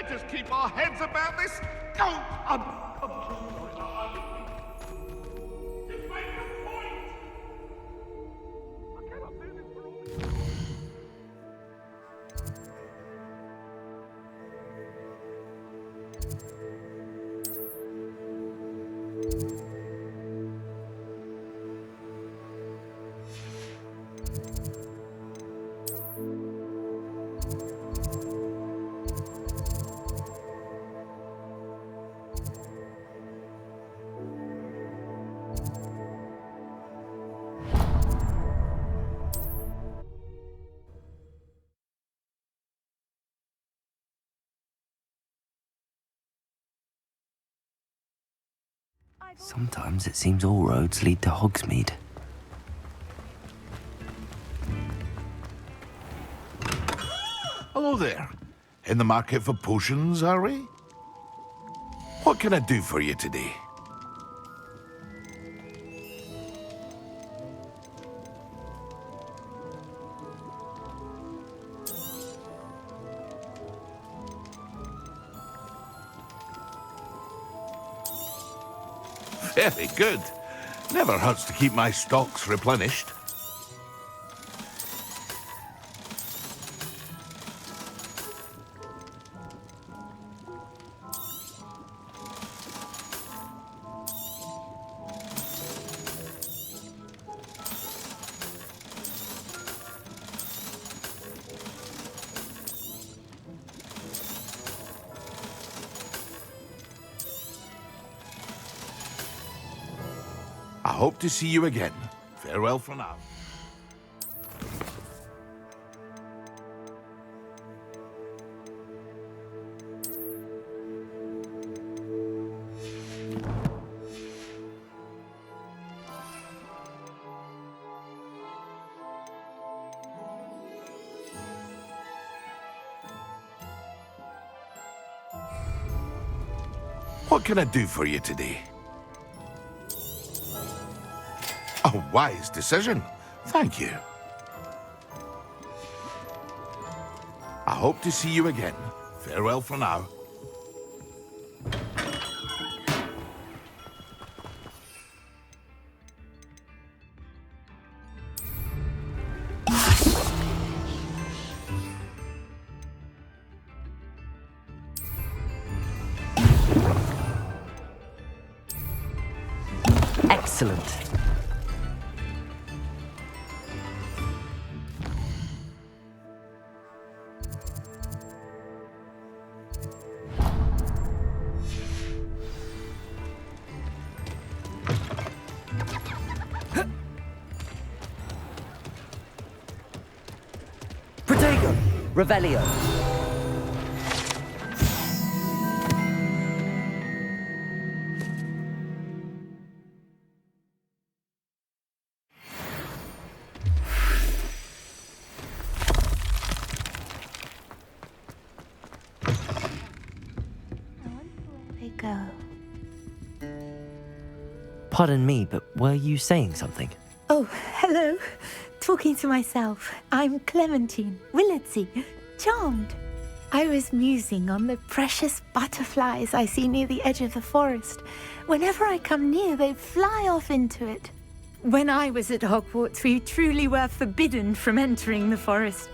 Let us keep our heads about this. Go! Sometimes it seems all roads lead to Hogsmeade. Hello there. In the market for potions, are we? What can I do for you today? Very good. Never hurts to keep my stocks replenished. I hope to see you again. Farewell for now. What can I do for you today? A wise decision. Thank you. I hope to see you again. Farewell for now. Excellent. Protego! Revelio! Go. Pardon me, but were you saying something? Oh, hello. Talking to myself. I'm Clementine Willardsey. Charmed. I was musing on the precious butterflies I see near the edge of the forest. Whenever I come near, they fly off into it. When I was at Hogwarts, we truly were forbidden from entering the forest.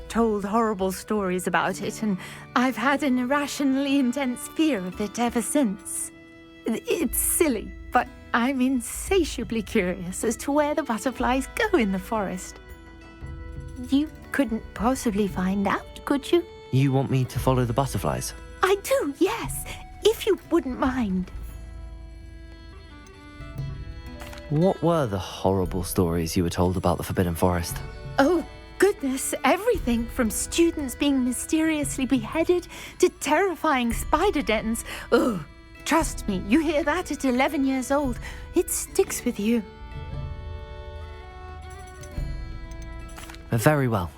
Told horrible stories about it, and I've had an irrationally intense fear of it ever since. It's silly, but I'm insatiably curious as to where the butterflies go in the forest. You couldn't possibly find out, could you? You want me to follow the butterflies? I do, yes, if you wouldn't mind. What were the horrible stories you were told about the Forbidden Forest? Oh, goodness, everything from students being mysteriously beheaded to terrifying spider dens. Ugh, trust me, you hear that at 11 years old, it sticks with you. Very well.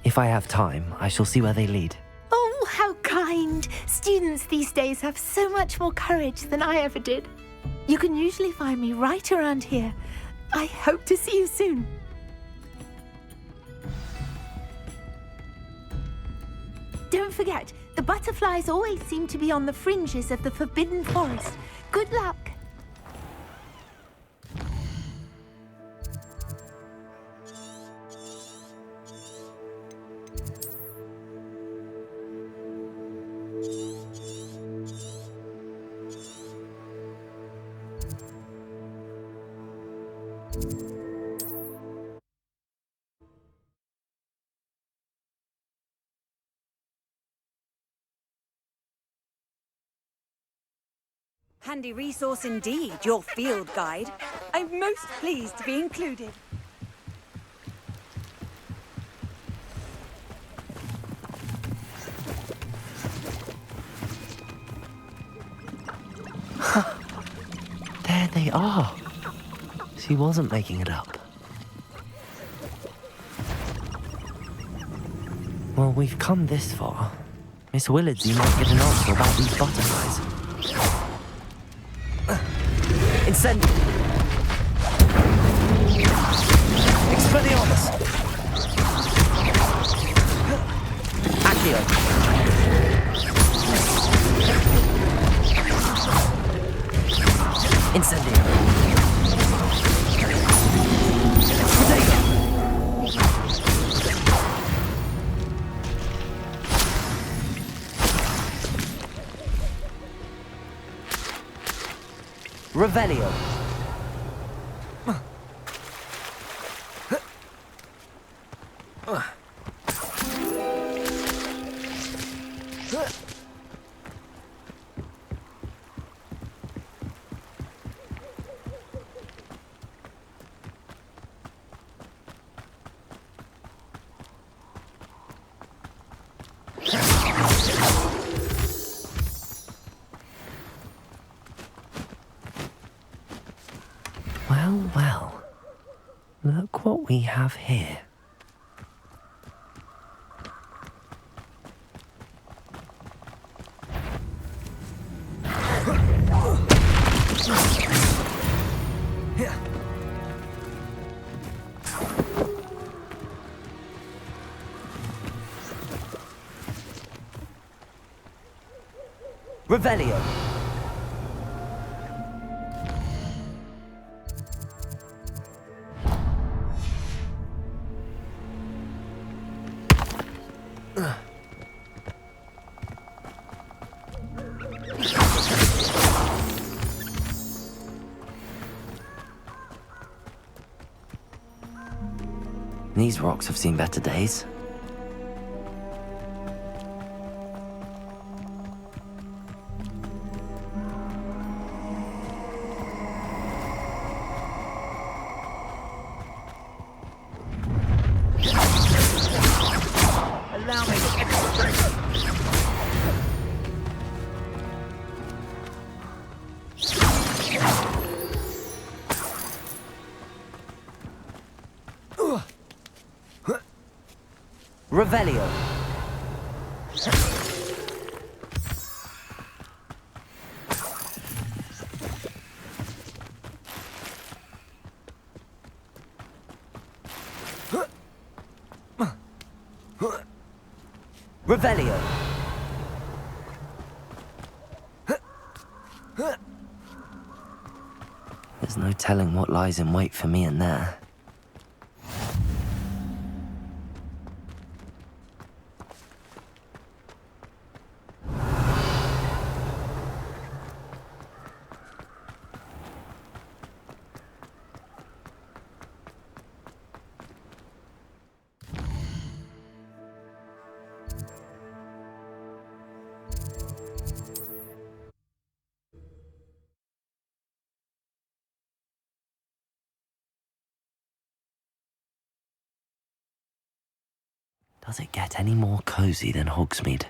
If I have time, I shall see where they lead. Oh, how kind. Students these days have so much more courage than I ever did. You can usually find me right around here. I hope to see you soon. Don't forget, The butterflies always seem to be on the fringes of the Forbidden Forest. Good luck. Handy resource indeed, your field guide. I'm most pleased to be included. There they are. She wasn't making it up. Well, we've come this far. Miss Willardsy might get an answer about these butterflies. Incendio. Expelliarmus. Accio. Incendio. Protego. Revelio. Well, well. Look what we have here. Revelio. These rocks have seen better days. Allow me to extract. Revelio. Revelio. There's no telling what lies in wait for me in there. Does it get any more cozy than Hogsmeade?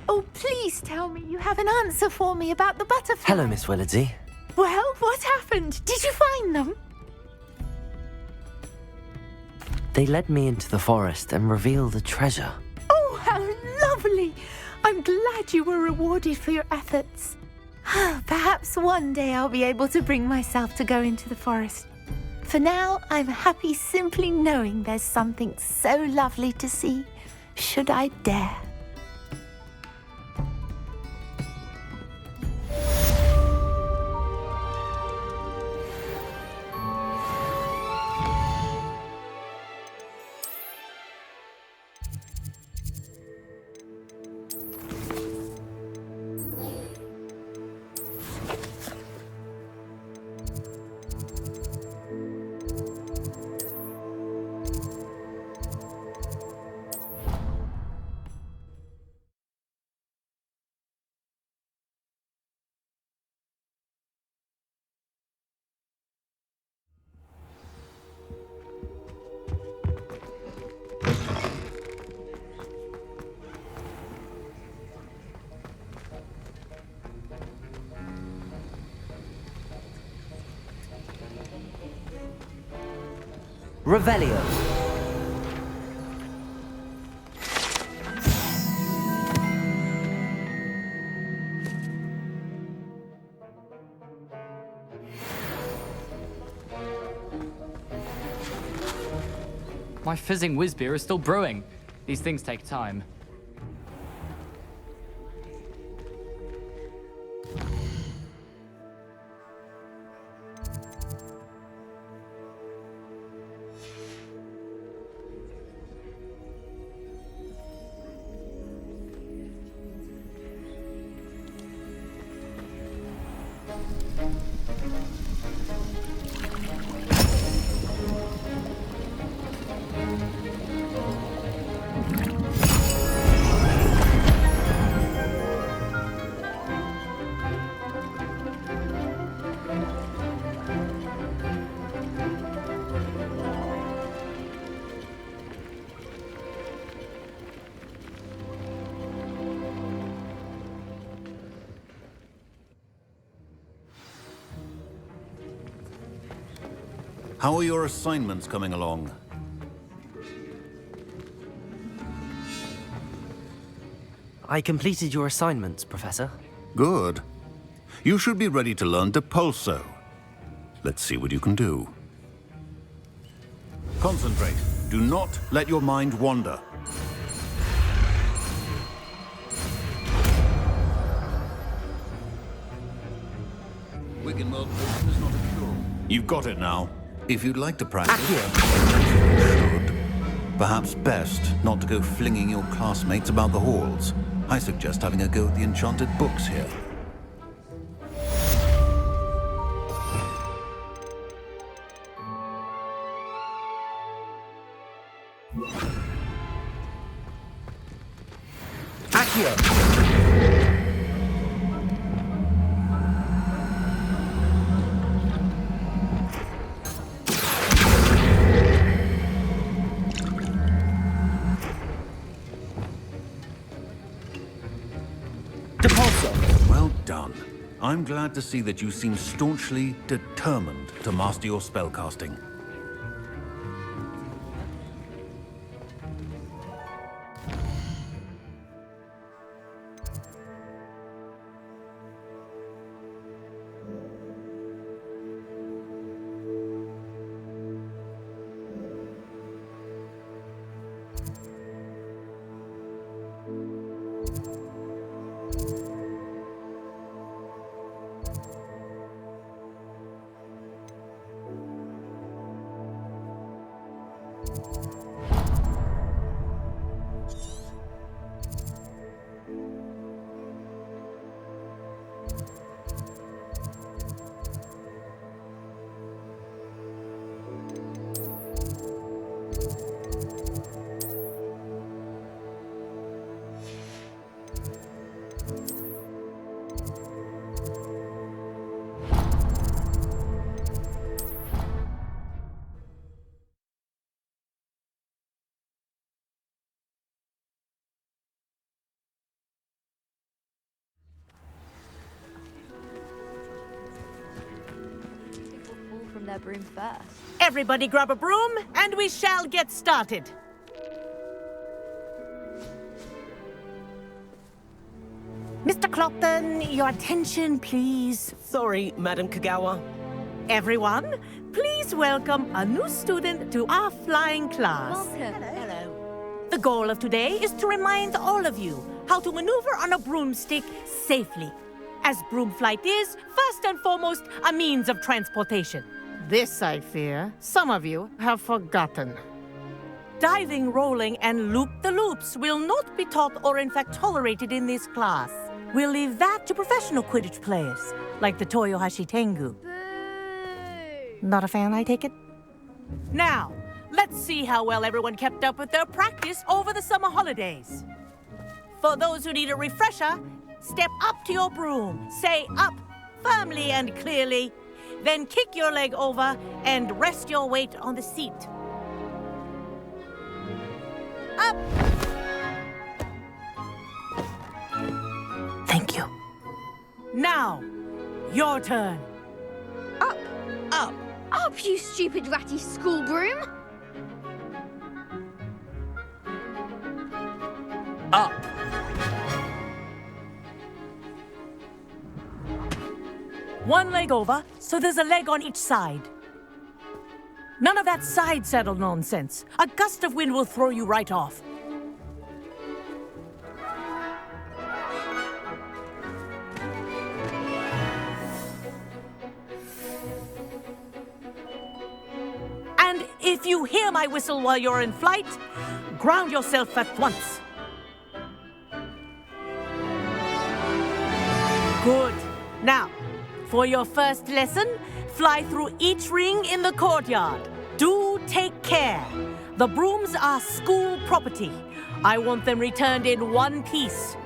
Oh, please tell me you have an answer for me about the butterflies. Hello, Miss Willardsy. Well, what happened? Did you find them? They led me into the forest and revealed a treasure. Oh, how lovely! I'm glad you were rewarded for your efforts. Perhaps one day I'll be able to bring myself to go into the forest. For now, I'm happy simply knowing there's something so lovely to see, should I dare. Revelio. My fizzing whiz beer is still brewing. These things take time. How are your assignments coming along? I completed your assignments, Professor. Good. You should be ready to learn Depulso. Let's see what you can do. Concentrate. Do not let your mind wander. Wiggenweld potion is not a cure. You've got it now. If you'd like to practice, you should. Perhaps best not to go flinging your classmates about the halls. I suggest having a go at the enchanted books here. Well done. I'm glad to see that you seem staunchly determined to master your spellcasting. From their broom first. Everybody grab a broom, and we shall get started. Mr. Clopton, your attention, please. Sorry, Madam Kagawa. Everyone, please welcome a new student to our flying class. Welcome. Hello. The goal of today is to remind all of you how to maneuver on a broomstick safely, as broom flight is, first and foremost, a means of transportation. This, I fear, some of you have forgotten. Diving, rolling, and loop-the-loops will not be taught or in fact tolerated in this class. We'll leave that to professional Quidditch players, like the Toyohashi Tengu. Boo! Not a fan, I take it? Now, let's see how well everyone kept up with their practice over the summer holidays. For those who need a refresher, step up to your broom, say up firmly and clearly, then kick your leg over and rest your weight on the seat. Up! Thank you. Now, your turn. Up! Up! Up, you stupid ratty school broom! Up! One leg over, so there's a leg on each side. None of that side saddle nonsense. A gust of wind will throw you right off. And if you hear my whistle while you're in flight, ground yourself at once. Good. Now, for your first lesson, fly through each ring in the courtyard. Do take care. The brooms are school property. I want them returned in one piece.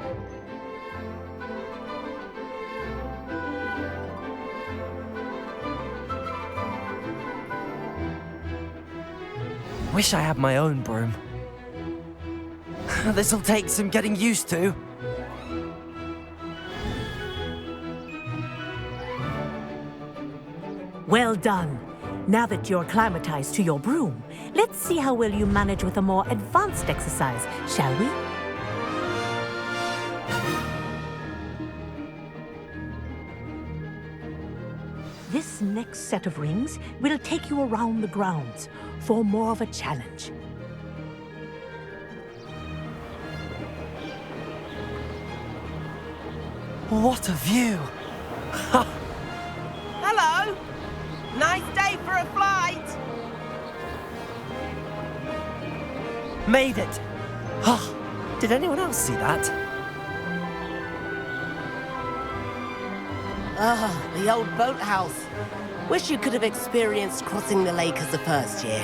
Wish I had my own broom. This'll take some getting used to. Well done. Now that you're acclimatized to your broom, let's see how well you manage with a more advanced exercise, shall we? This next set of rings will take you around the grounds for more of a challenge. What a view! Hello! Nice day for a flight! Made it! Did anyone else see that? Ah, the old boathouse. Wish you could have experienced crossing the lake as a first year.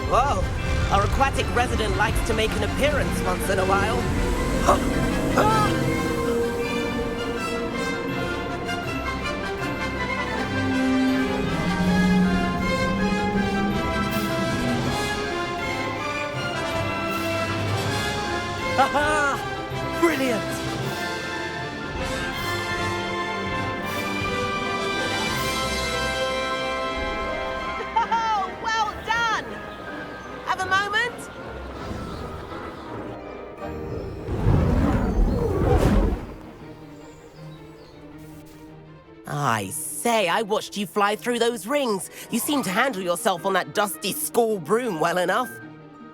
Whoa, our aquatic resident likes to make an appearance once in a while. Haha! Brilliant! Oh, well done! Have a moment? I say, I watched you fly through those rings. You seem to handle yourself on that dusty school broom well enough.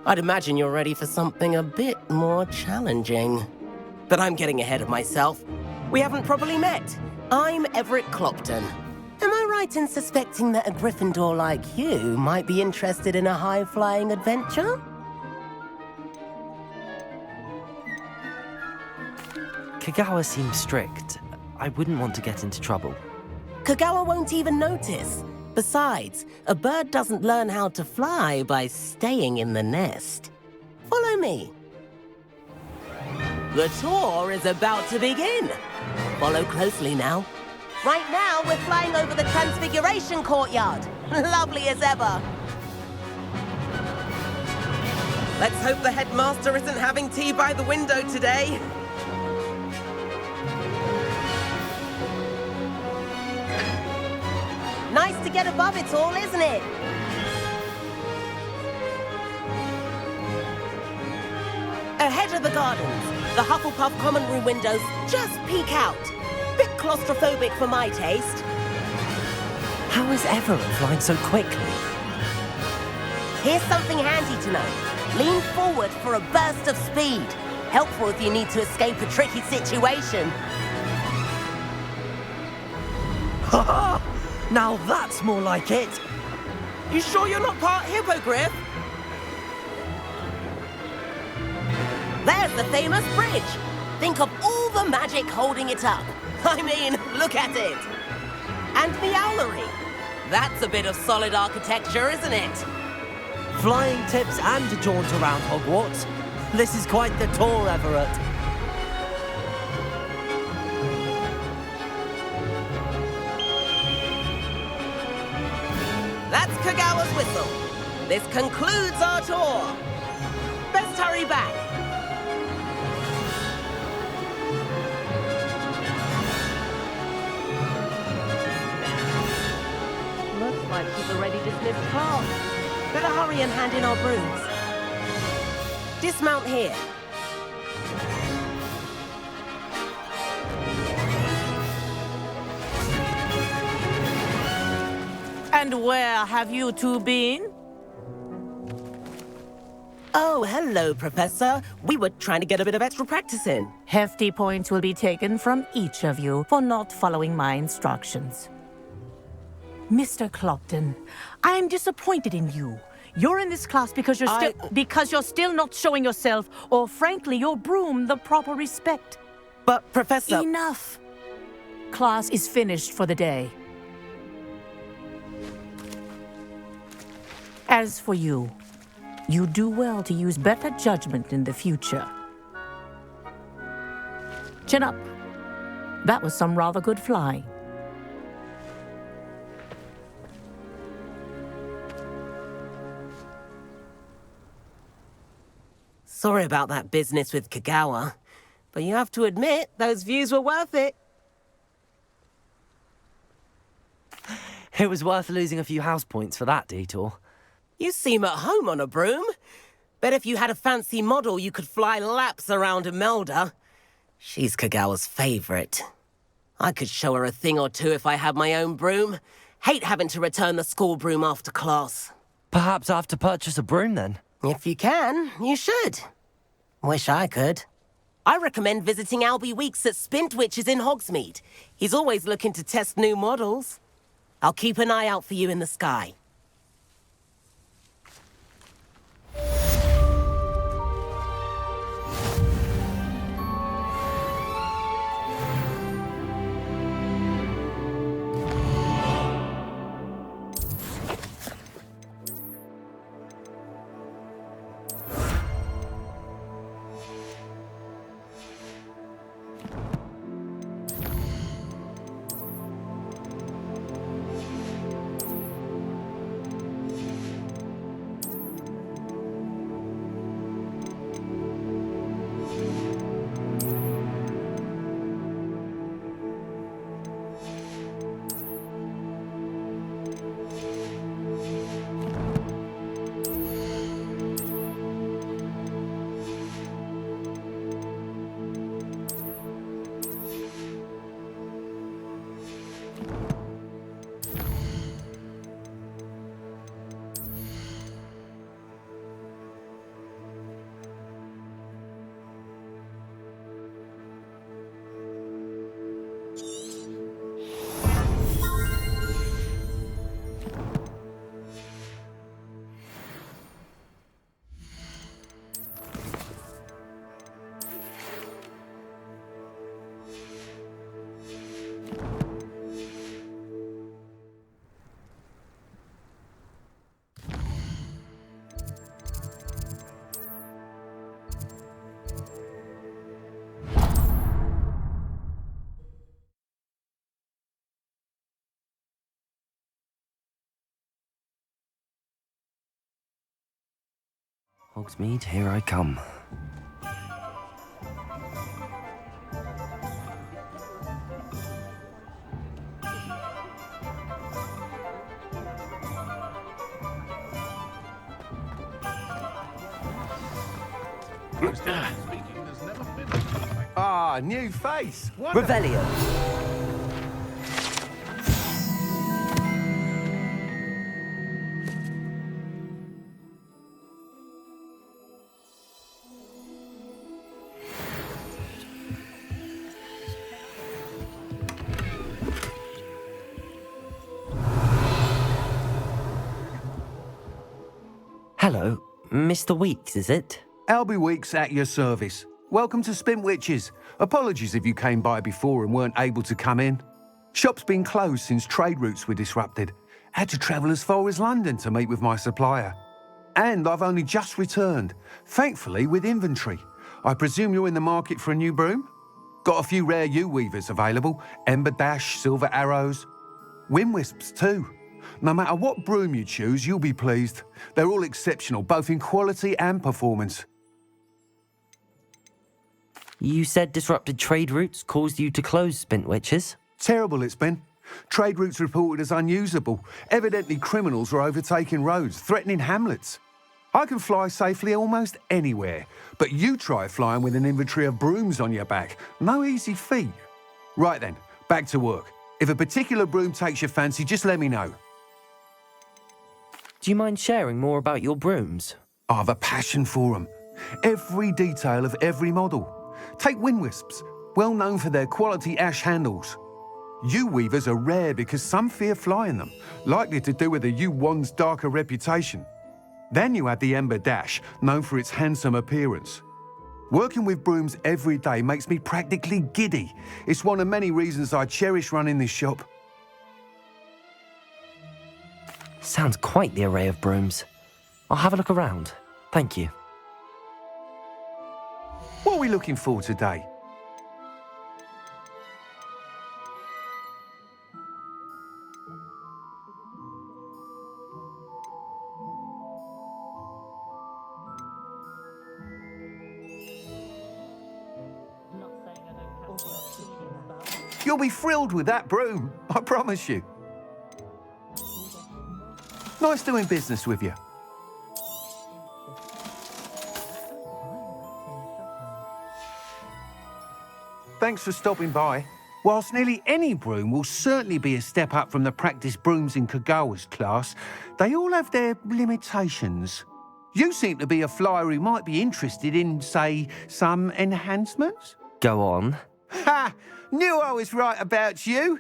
I'd imagine you're ready for something a bit more challenging. But I'm getting ahead of myself. We haven't properly met. I'm Everett Clopton. Am I right in suspecting that a Gryffindor like you might be interested in a high-flying adventure? Kagawa seems strict. I wouldn't want to get into trouble. Kagawa won't even notice. Besides, a bird doesn't learn how to fly by staying in the nest. Follow me. The tour is about to begin. Follow closely now. Right now, we're flying over the Transfiguration Courtyard. Lovely as ever. Let's hope the headmaster isn't having tea by the window today. Nice to get above it all, isn't it? Ahead of the gardens, the Hufflepuff common room windows just peek out. Bit claustrophobic for my taste. How is everyone flying so quickly? Here's something handy to know. Lean forward for a burst of speed. Helpful if you need to escape a tricky situation. Ha! Now that's more like it. You sure you're not part hippogriff? There's the famous bridge. Think of all the magic holding it up. I mean, look at it. And the owlery. That's a bit of solid architecture, isn't it? Flying tips and a jaunt around Hogwarts. This is quite the tour, Everett. That's Kagawa's whistle. This concludes our tour. Best hurry back. Looks like she's already dismissed class. Better hurry and hand in our brooms. Dismount here. And where have you two been? Oh, hello, Professor. We were trying to get a bit of extra practice in. Hefty points will be taken from each of you for not following my instructions. Mr. Clopton, I'm disappointed in you. You're in this class because you're still not showing yourself, or frankly, your broom the proper respect. But, Professor... Enough. Class is finished for the day. As for you, you do well to use better judgment in the future. Chin up. That was some rather good flying. Sorry about that business with Kagawa, but you have to admit, those views were worth it. It was worth losing a few house points for that detour. You seem at home on a broom. Bet if you had a fancy model, you could fly laps around Imelda. She's Kagawa's favorite. I could show her a thing or two if I had my own broom. Hate having to return the school broom after class. Perhaps I have to purchase a broom then? If you can, you should. Wish I could. I recommend visiting Albie Weeks at Spintwitches in Hogsmeade. He's always looking to test new models. I'll keep an eye out for you in the sky. Hogsmeade, here I come. Ah, new face. Revelio. Hello, Mr. Weeks, is it? Albie Weeks at your service. Welcome to Spintwitches. Apologies if you came by before and weren't able to come in. Shop's been closed since trade routes were disrupted. Had to travel as far as London to meet with my supplier. And I've only just returned, thankfully with inventory. I presume you're in the market for a new broom? Got a few rare U-weavers available. Ember Dash, Silver Arrows. Wind Wisps too. No matter what broom you choose, you'll be pleased. They're all exceptional, both in quality and performance. You said disrupted trade routes caused you to close Spintwitches? Terrible it's been. Trade routes reported as unusable. Evidently criminals are overtaking roads, threatening hamlets. I can fly safely almost anywhere, but you try flying with an inventory of brooms on your back. No easy feat. Right then, back to work. If a particular broom takes your fancy, just let me know. Do you mind sharing more about your brooms? I've a passion for them. Every detail of every model. Take Wind Wisps, well known for their quality ash handles. U-weavers are rare because some fear flying them, likely to do with the U-wand's darker reputation. Then you add the Ember Dash, known for its handsome appearance. Working with brooms every day makes me practically giddy. It's one of many reasons I cherish running this shop. Sounds quite the array of brooms. I'll have a look around. Thank you. What are we looking for today? You'll be thrilled with that broom, I promise you. Nice doing business with you. Thanks for stopping by. Whilst nearly any broom will certainly be a step up from the practice brooms in Kagawa's class, they all have their limitations. You seem to be a flyer who might be interested in, say, some enhancements? Go on. Ha! Knew I was right about you.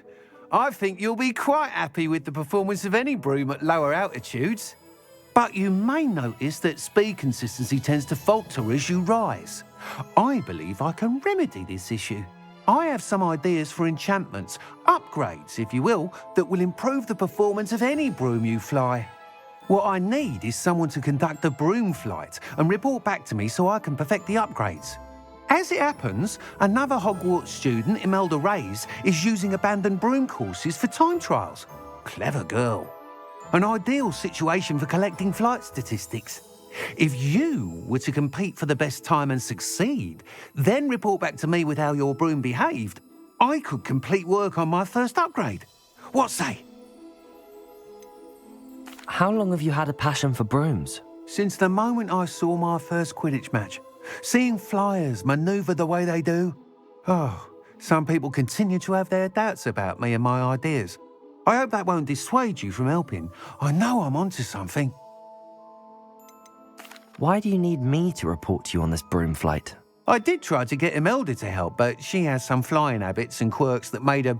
I think you'll be quite happy with the performance of any broom at lower altitudes. But you may notice that speed consistency tends to falter as you rise. I believe I can remedy this issue. I have some ideas for enchantments, upgrades, if you will, that will improve the performance of any broom you fly. What I need is someone to conduct a broom flight and report back to me so I can perfect the upgrades. As it happens, another Hogwarts student, Imelda Reyes, is using abandoned broom courses for time trials. Clever girl. An ideal situation for collecting flight statistics. If you were to compete for the best time and succeed, then report back to me with how your broom behaved, I could complete work on my first upgrade. What say? How long have you had a passion for brooms? Since the moment I saw my first Quidditch match. Seeing flyers manoeuvre the way they do. Oh, some people continue to have their doubts about me and my ideas. I hope that won't dissuade you from helping. I know I'm onto something. Why do you need me to report to you on this broom flight? I did try to get Imelda to help, but she has some flying habits and quirks that made her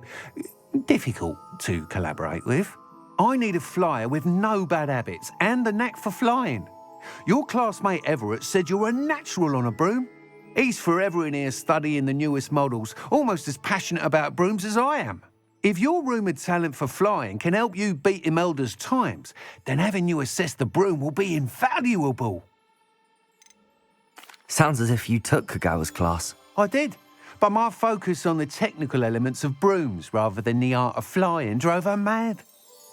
difficult to collaborate with. I need a flyer with no bad habits and the knack for flying. Your classmate Everett said you're a natural on a broom. He's forever in here studying the newest models, almost as passionate about brooms as I am. If your rumoured talent for flying can help you beat Imelda's times, then having you assess the broom will be invaluable. Sounds as if you took Kagawa's class. I did, but my focus on the technical elements of brooms rather than the art of flying drove her mad.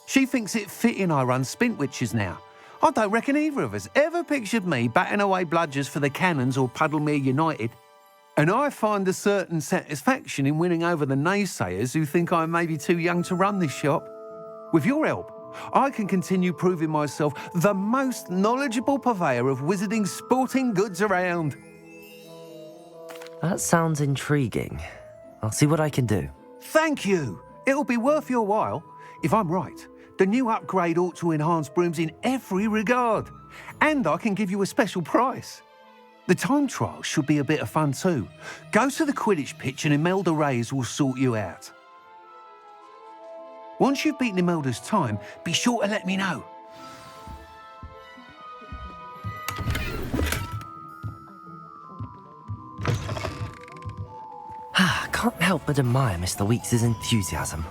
She thinks it fitting I run Spintwitches now. I don't reckon either of us ever pictured me batting away bludgers for the Cannons or Puddlemere United. And I find a certain satisfaction in winning over the naysayers who think I'm maybe too young to run this shop. With your help, I can continue proving myself the most knowledgeable purveyor of wizarding sporting goods around. That sounds intriguing. I'll see what I can do. Thank you. It'll be worth your while. If I'm right, the new upgrade ought to enhance brooms in every regard. And I can give you a special price. The time trial should be a bit of fun too. Go to the Quidditch pitch and Imelda Reyes will sort you out. Once you've beaten Imelda's time, be sure to let me know. Can't help but admire Mr. Weeks' enthusiasm.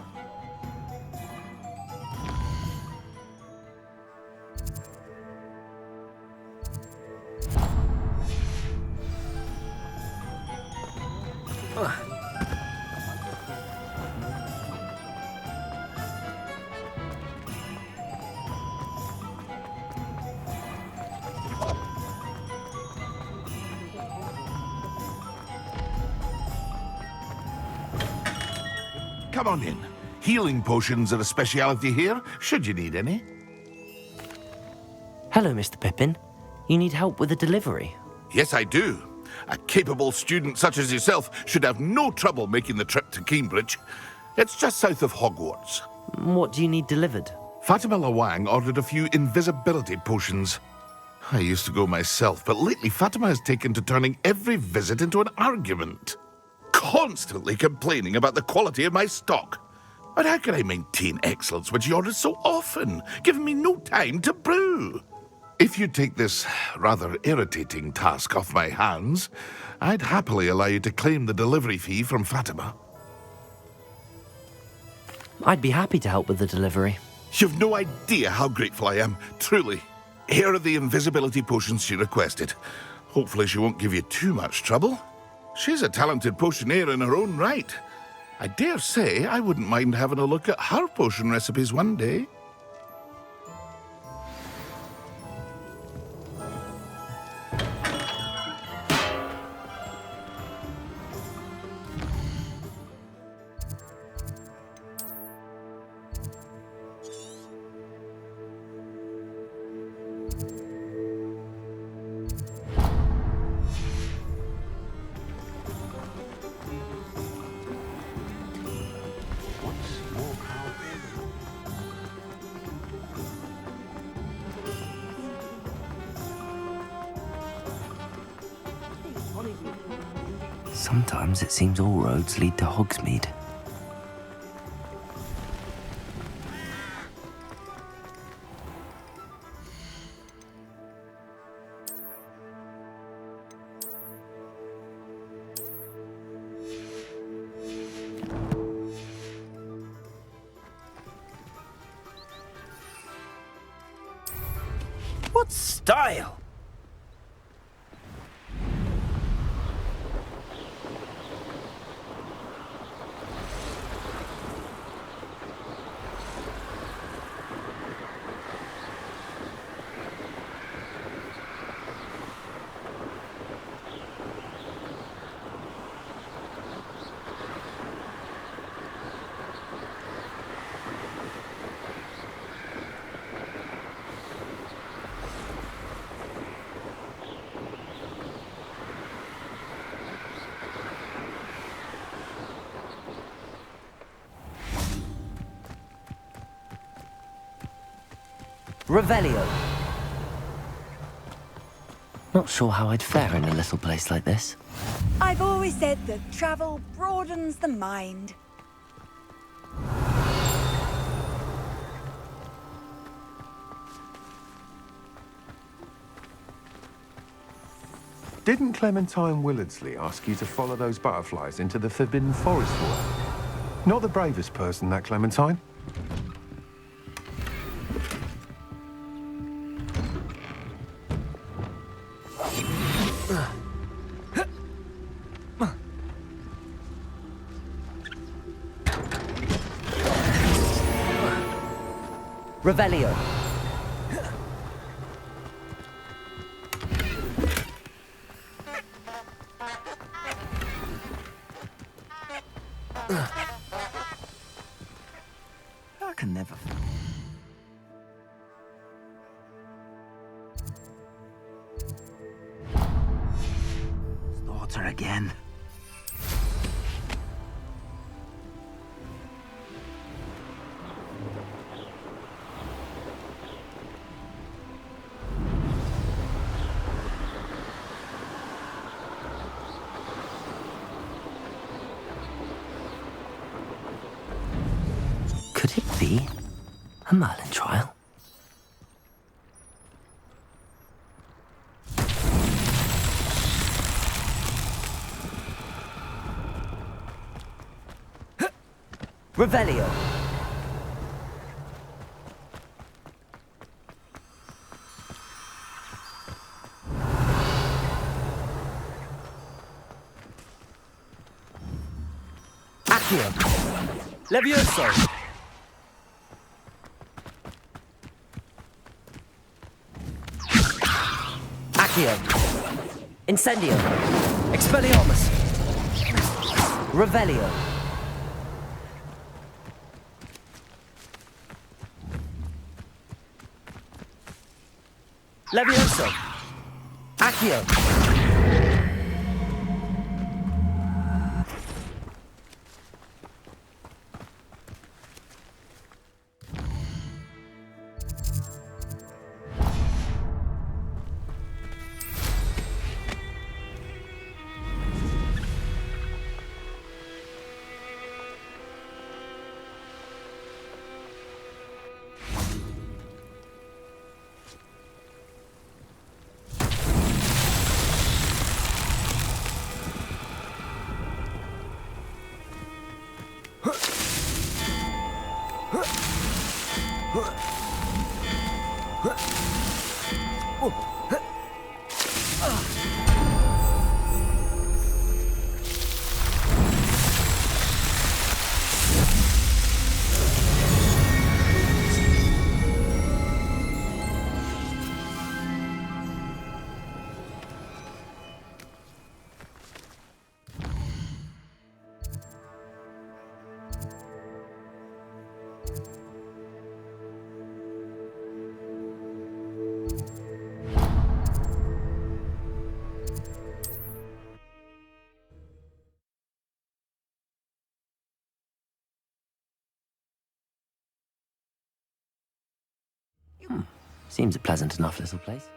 Come on in. Healing potions are a speciality here, should you need any. Hello, Mr. Pippin. You need help with a delivery? Yes, I do. A capable student such as yourself should have no trouble making the trip to Cambridge. It's just south of Hogwarts. What do you need delivered? Fatima Lawang ordered a few invisibility potions. I used to go myself, but lately Fatima has taken to turning every visit into an argument. Constantly complaining about the quality of my stock. But how can I maintain excellence when she orders so often, giving me no time to brew? If you take this rather irritating task off my hands, I'd happily allow you to claim the delivery fee from Fatima. I'd be happy to help with the delivery. You've no idea how grateful I am, truly. Here are the invisibility potions she requested. Hopefully she won't give you too much trouble. She's a talented potioneer in her own right. I dare say I wouldn't mind having a look at her potion recipes one day. Sometimes it seems all roads lead to Hogsmeade. What style? Revelio. Not sure how I'd fare in a little place like this. I've always said that travel broadens the mind. Didn't Clementine Willardsley ask you to follow those butterflies into the Forbidden Forest for her? Not the bravest person, that Clementine. Revelio. I can never. Slaughter again. Could it be a Merlin trial? Revelio. Accio. Levioso. Accio. Incendio. Expelliarmus. Revelio. Levioso. Accio. Seems a pleasant enough little place.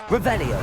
Revelio.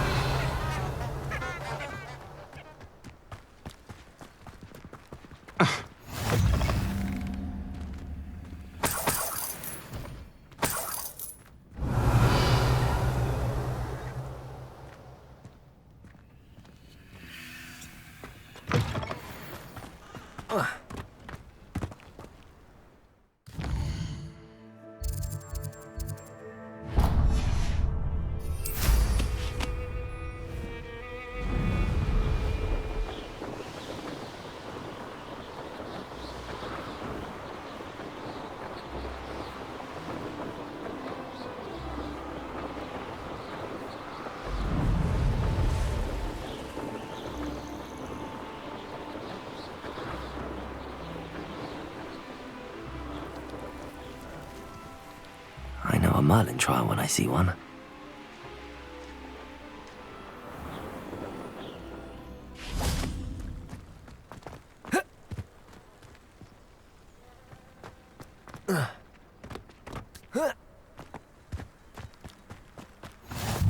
I know a Merlin trial when I see one.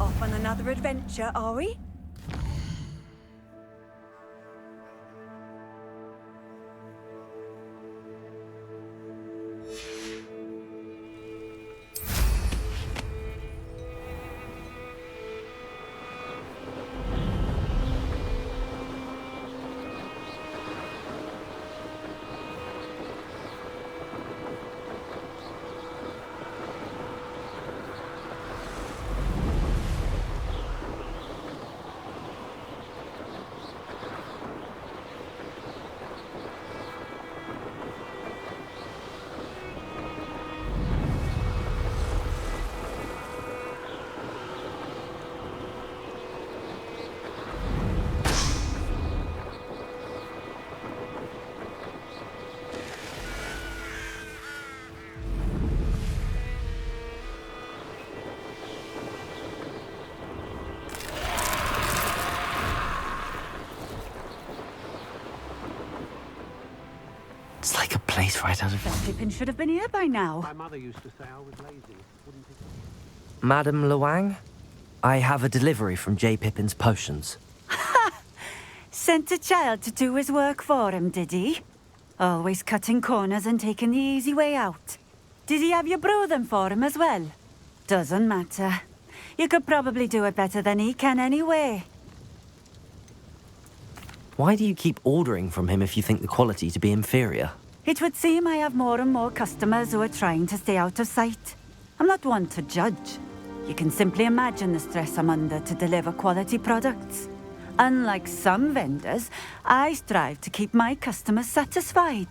Off on another adventure, are we? It's like a place right out of... Pippin should have been here by now. My mother used to say I was lazy. Wouldn't pick up. Madam Luang, I have a delivery from J. Pippin's potions. Sent a child to do his work for him, did he? Always cutting corners and taking the easy way out. Did he have you brew them for him as well? Doesn't matter. You could probably do it better than he can anyway. Why do you keep ordering from him if you think the quality to be inferior? It would seem I have more and more customers who are trying to stay out of sight. I'm not one to judge. You can simply imagine the stress I'm under to deliver quality products. Unlike some vendors, I strive to keep my customers satisfied.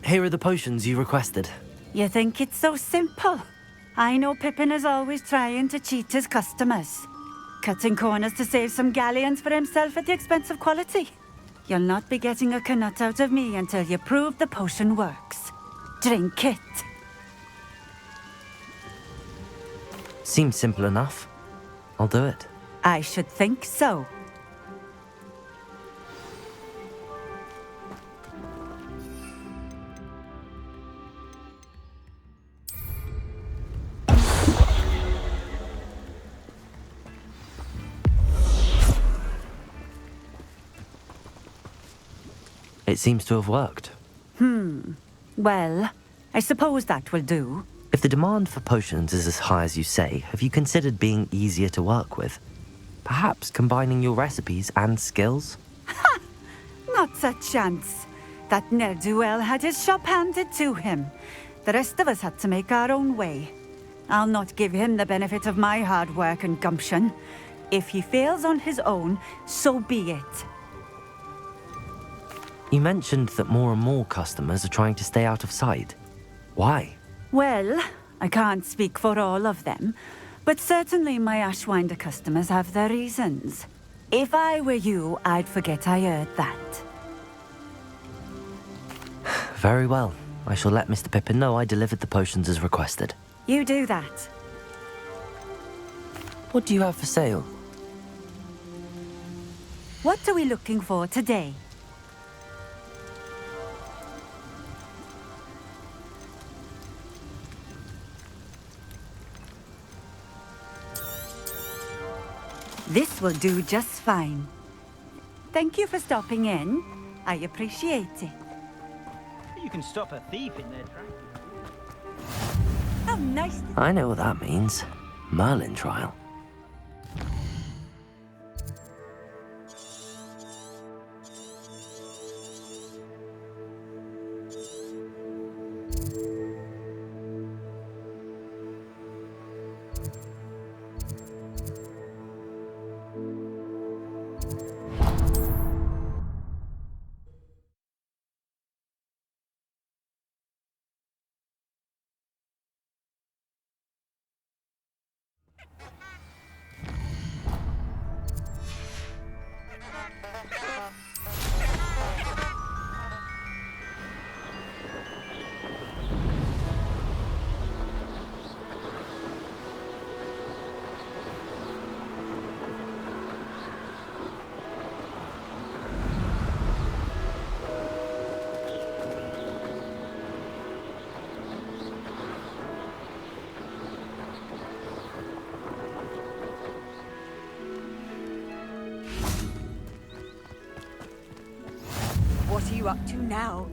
Here are the potions you requested. You think it's so simple? I know Pippin is always trying to cheat his customers. Cutting corners to save some galleons for himself at the expense of quality. You'll not be getting a canut out of me until you prove the potion works. Drink it. Seems simple enough. I'll do it. I should think so. It seems to have worked. Well, I suppose that will do. If the demand for potions is as high as you say, have you considered being easier to work with? Perhaps combining your recipes and skills? Not a chance. That ne'er-do-well had his shop handed to him. The rest of us had to make our own way. I'll not give him the benefit of my hard work and gumption. If he fails on his own, so be it. You mentioned that more and more customers are trying to stay out of sight. Why? Well, I can't speak for all of them, but certainly my Ashwinder customers have their reasons. If I were you, I'd forget I heard that. Very well. I shall let Mr. Pippin know I delivered the potions as requested. You do that. What do you have for sale? What are we looking for today? This will do just fine. Thank you for stopping in. I appreciate it. You can stop a thief in their tracks. How nice. I know what that means. Merlin trial. What are you up to now?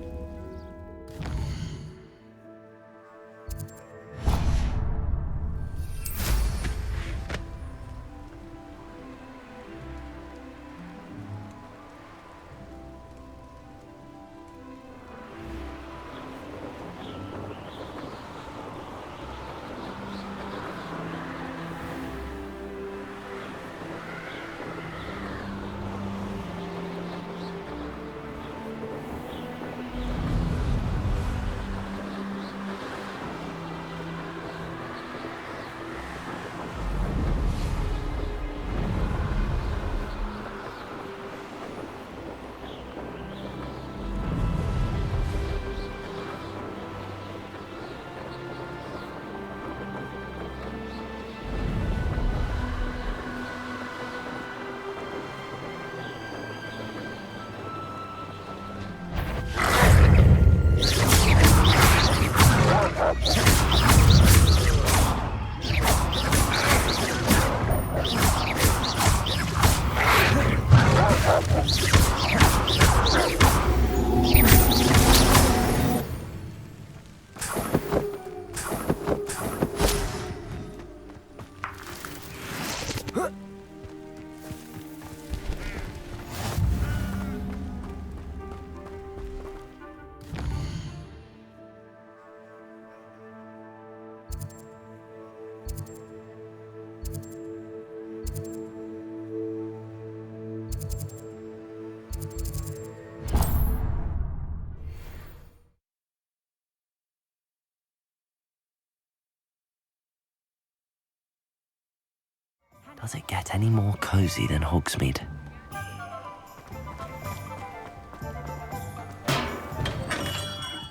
Does it get any more cozy than Hogsmeade?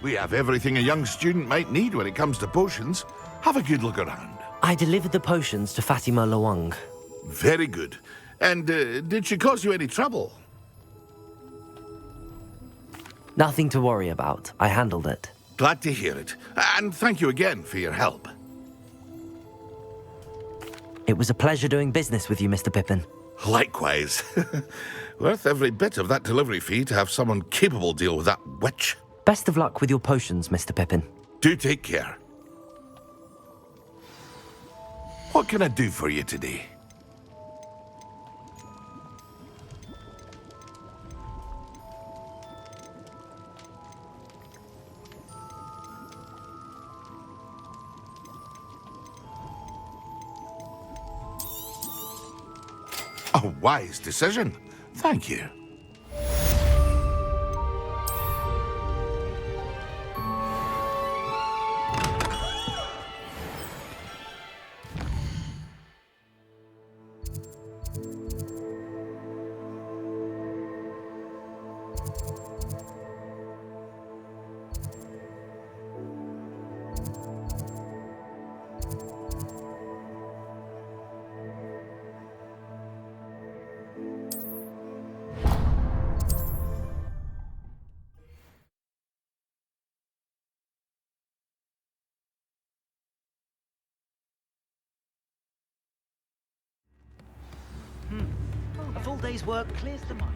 We have everything a young student might need when it comes to potions. Have a good look around. I delivered the potions to Fatima Lawang. Very good. And did she cause you any trouble? Nothing to worry about. I handled it. Glad to hear it. And thank you again for your help. It was a pleasure doing business with you, Mr. Pippin. Likewise. Worth every bit of that delivery fee to have someone capable deal with that witch. Best of luck with your potions, Mr. Pippin. Do take care. What can I do for you today? A wise decision. Thank you. A full day's work clears the mind.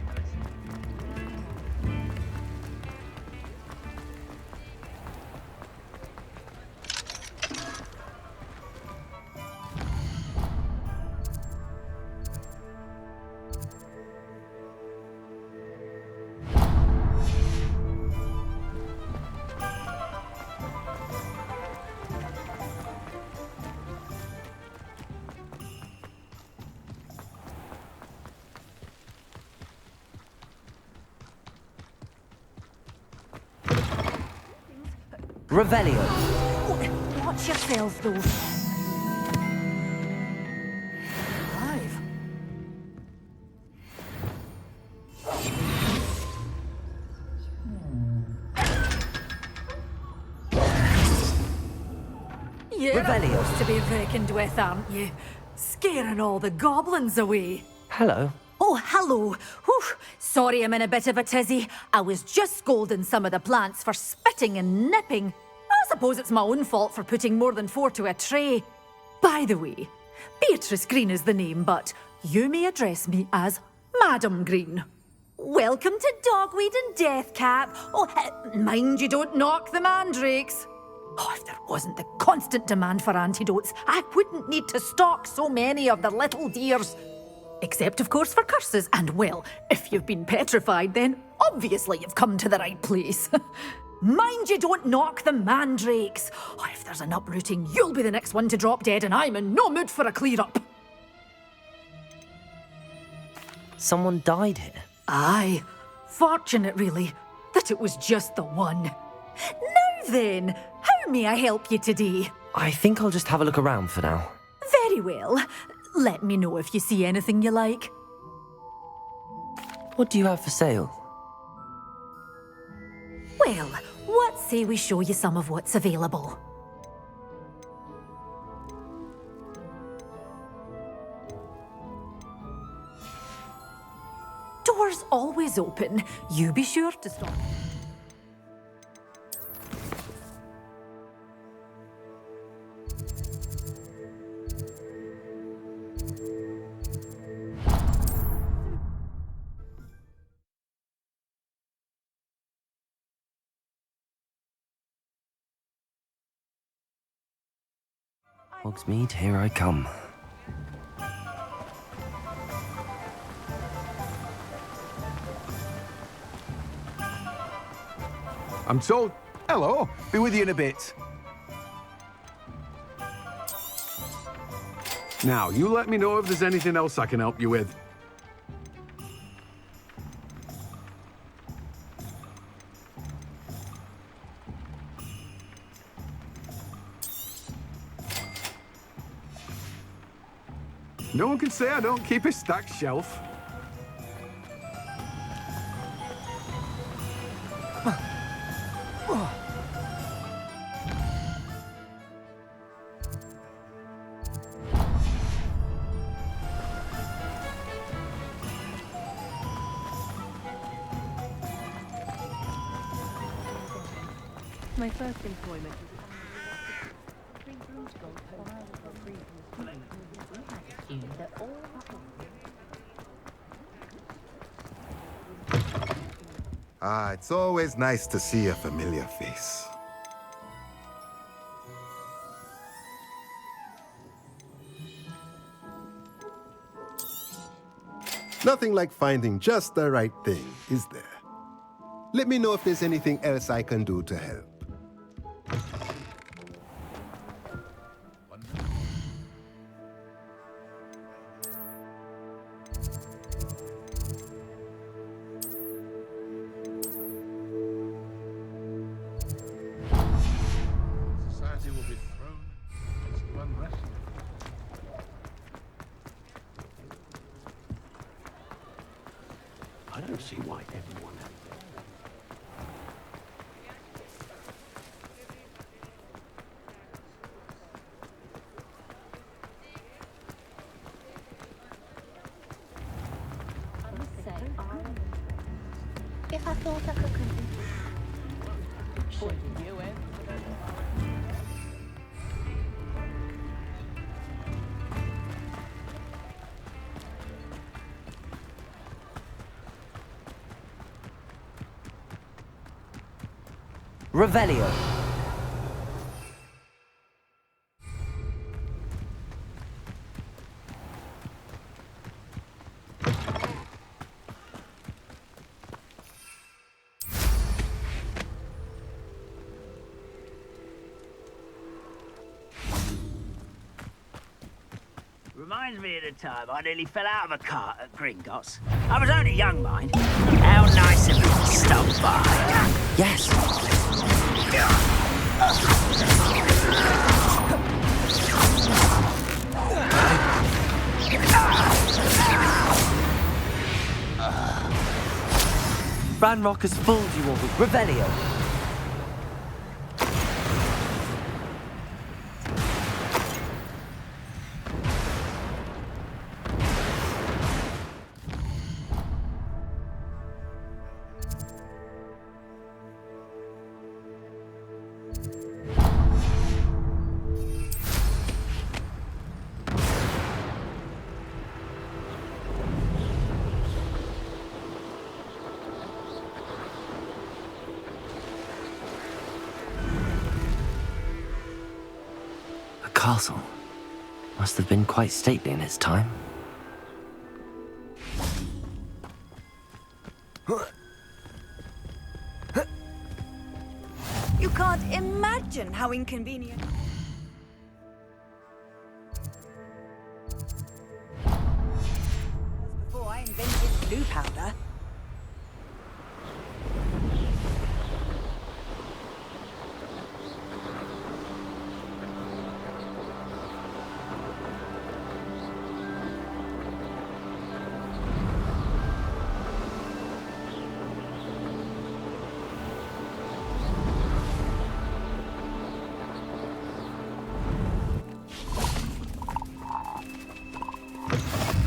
Revelio. Watch yourself, though. Alive. You're Revelio. to be reckoned with, aren't you? Scaring all the goblins away. Hello. Oh, hello. Whew. Sorry I'm in a bit of a tizzy. I was just scolding some of the plants for spitting and nipping. I suppose it's my own fault for putting more than 4 to a tray. By the way, Beatrice Green is the name, but you may address me as Madam Green. Welcome to Dogweed and Deathcap. Oh, mind you don't knock the mandrakes. Oh, if there wasn't the constant demand for antidotes, I wouldn't need to stock so many of the little dears. Except, of course, for curses. And, well, if you've been petrified, then obviously you've come to the right place. Mind you don't knock the mandrakes. Oh, if there's an uprooting, you'll be the next one to drop dead, and I'm in no mood for a clear-up. Someone died here. Aye. Fortunate, really, that it was just the one. Now then, how may I help you today? I think I'll just have a look around for now. Very well. Let me know if you see anything you like. What do you have for sale? Well, what say we show you some of what's available? Doors always open. You be sure to stop. Hogsmeade, here I come. I'm told. Hello. Be with you in a bit. Now, you let me know if there's anything else I can help you with. No one can say I don't keep a stacked shelf. My first employment It's always nice to see a familiar face. Nothing like finding just the right thing, is there? Let me know if there's anything else I can do to help. Society will be thrown into unrest. I don't see why everyone... If I thought I could convince Revelio. Reminds me of the time I nearly fell out of a cart at Gringotts. I was only young, mind. How nice of you to stop by. Yes. Ranrock has fooled you all. Revelio. Castle must have been quite stately in its time. You can't imagine how inconvenient. Before I invented blue powder.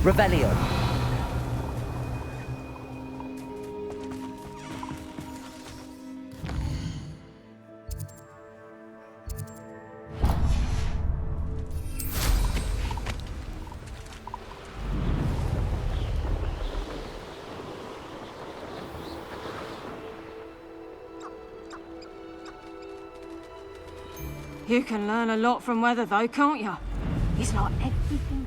Revelio. You can learn a lot from weather, though, can't you? It's like everything.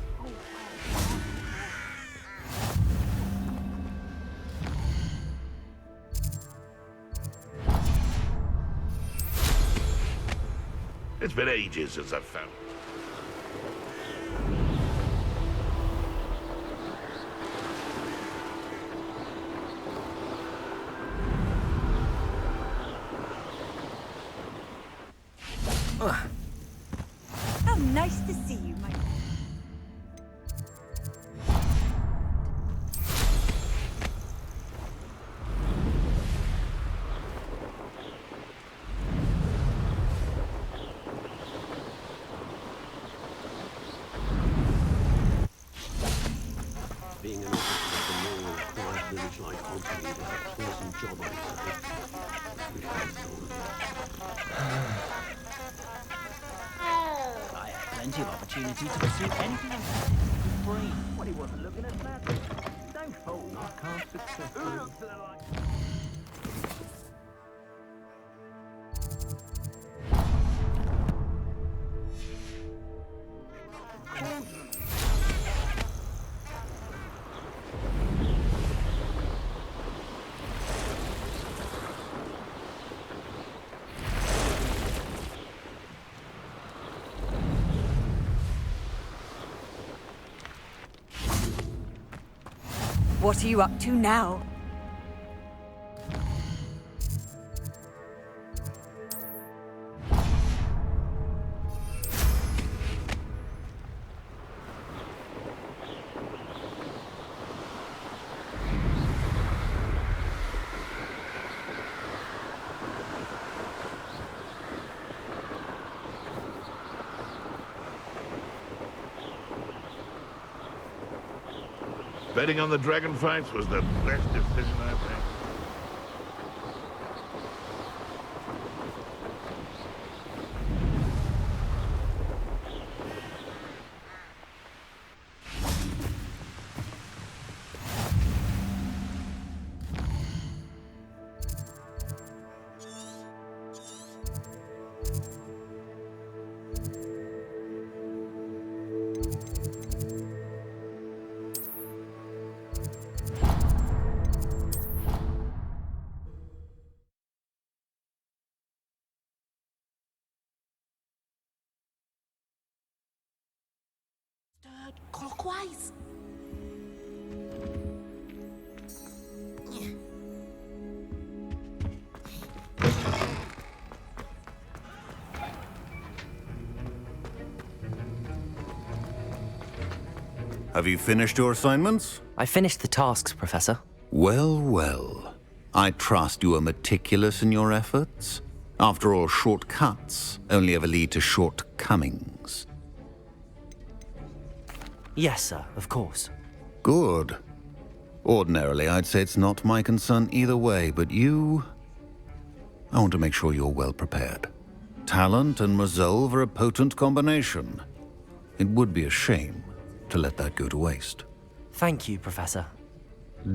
It's been ages since I've found. How nice to see you, my... village like haunting me down. Awesome job, I'd I had plenty of opportunity to pursue anything I wanted. Free. When he wasn't looking at that. Don't fool me. I can't successfully. Who looks at it like... What are you up to now? Betting on the dragon fights was the best decision I've made. Clockwise. Have you finished your assignments? I finished the tasks, Professor. Well, well. I trust you are meticulous in your efforts. After all, shortcuts only ever lead to shortcomings. Yes, sir, of course. Good. Ordinarily, I'd say it's not my concern either way, but you... I want to make sure you're well prepared. Talent and resolve are a potent combination. It would be a shame to let that go to waste. Thank you, Professor.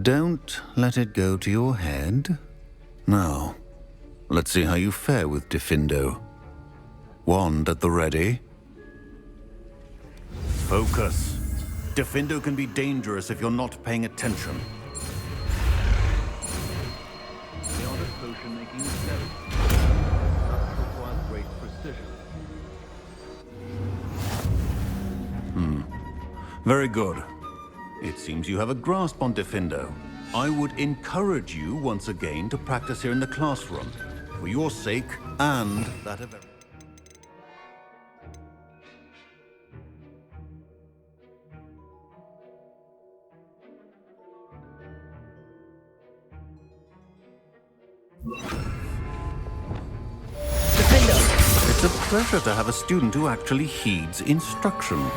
Don't let it go to your head. Now, let's see how you fare with Diffindo. Wand at the ready. Focus. Diffindo can be dangerous if you're not paying attention. The art of potion making is delicate. That requires great precision. Very good. It seems you have a grasp on Diffindo. I would encourage you once again to practice here in the classroom, for your sake and that of everyone. It's a pleasure to have a student who actually heeds instruction.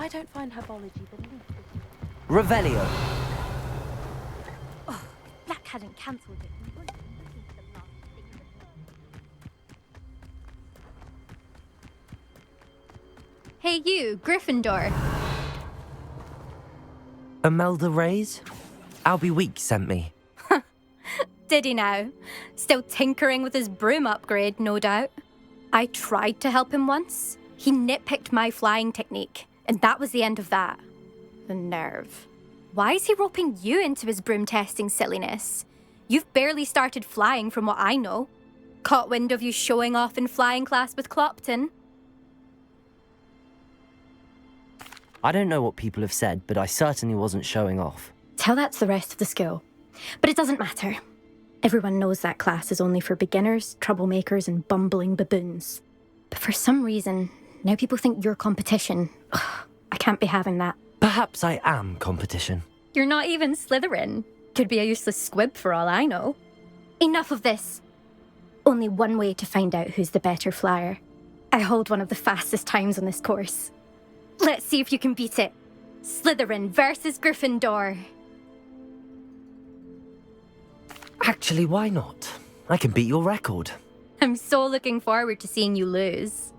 I don't find herbology the least bit. Revelio. Oh, if Black hadn't cancelled it, we wouldn't be looking for the last thing in the Hey you, Gryffindor. Imelda Reyes? Albie Weeks sent me. Did he now? Still tinkering with his broom upgrade, no doubt. I tried to help him once. He nitpicked my flying technique, and that was the end of that. The nerve. Why is he roping you into his broom testing silliness? You've barely started flying from what I know. Caught wind of you showing off in flying class with Clopton. I don't know what people have said, but I certainly wasn't showing off. Tell that to the rest of the school. But it doesn't matter. Everyone knows that class is only for beginners, troublemakers, and bumbling baboons. But for some reason, now people think you're competition. Ugh, I can't be having that. Perhaps I am competition. You're not even Slytherin. Could be a useless squib for all I know. Enough of this. Only one way to find out who's the better flyer. I hold one of the fastest times on this course. Let's see if you can beat it. Slytherin versus Gryffindor. Actually, why not? I can beat your record. I'm so looking forward to seeing you lose.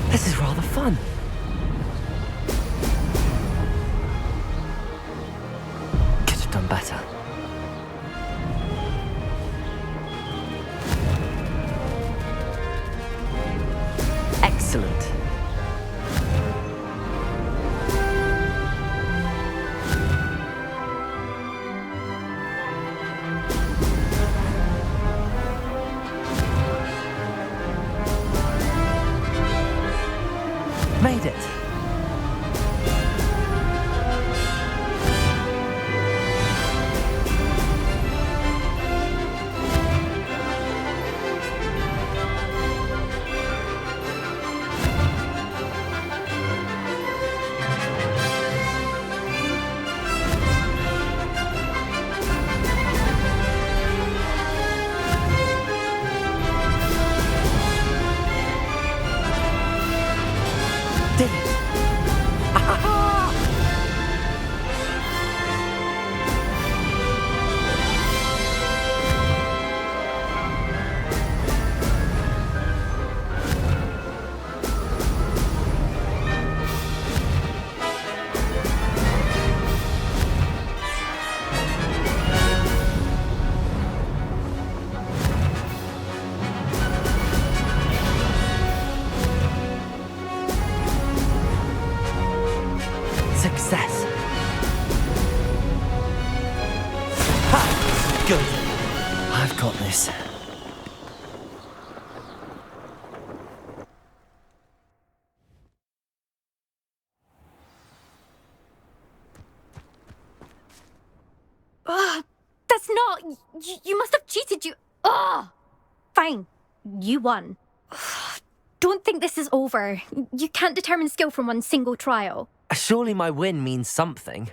This is rather fun. Could have done better. Excellent. Made it. Did it. Success. Ha! Good. I've got this. That's not... You must have cheated, you... Ugh! Fine. You won. Don't think this is over. You can't determine skill from one single trial. Surely my win means something.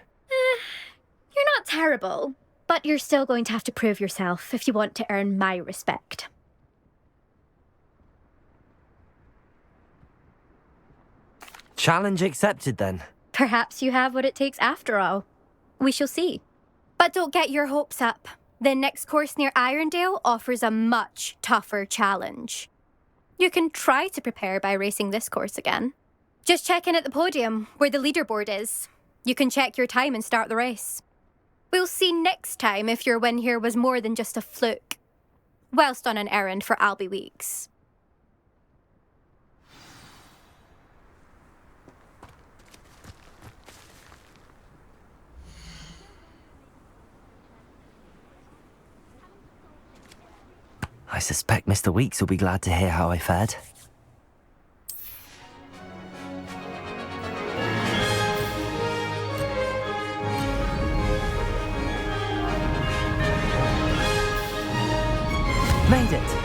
You're not terrible, but you're still going to have to prove yourself if you want to earn my respect. Challenge accepted then. Perhaps you have what it takes after all. We shall see. But don't get your hopes up. The next course near Irondale offers a much tougher challenge. You can try to prepare by racing this course again. Just check in at the podium, where the leaderboard is. You can check your time and start the race. We'll see next time if your win here was more than just a fluke. Whilst on an errand for Albie Weeks. I suspect Mr. Weeks will be glad to hear how I fared. Made it!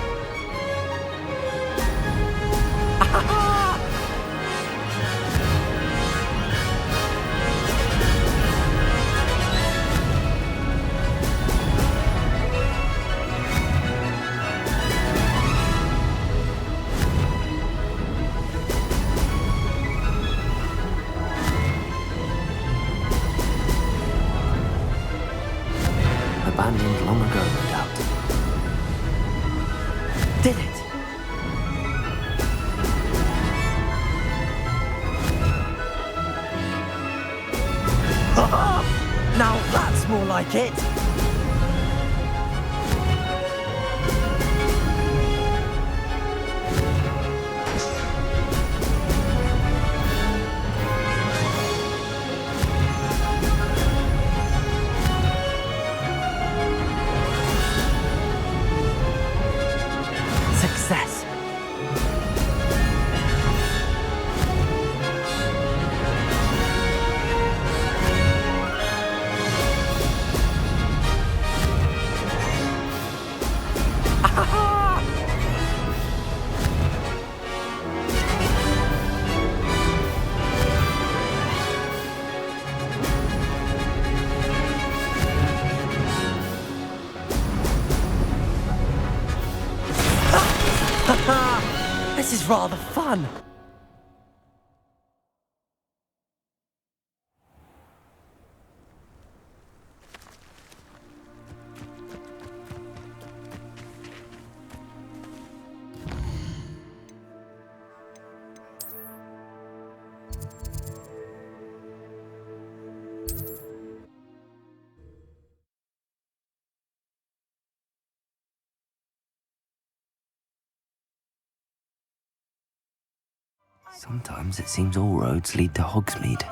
abandoned long ago, no doubt. Did it! Now that's more like it! Success! This is rather fun. Sometimes it seems all roads lead to Hogsmeade.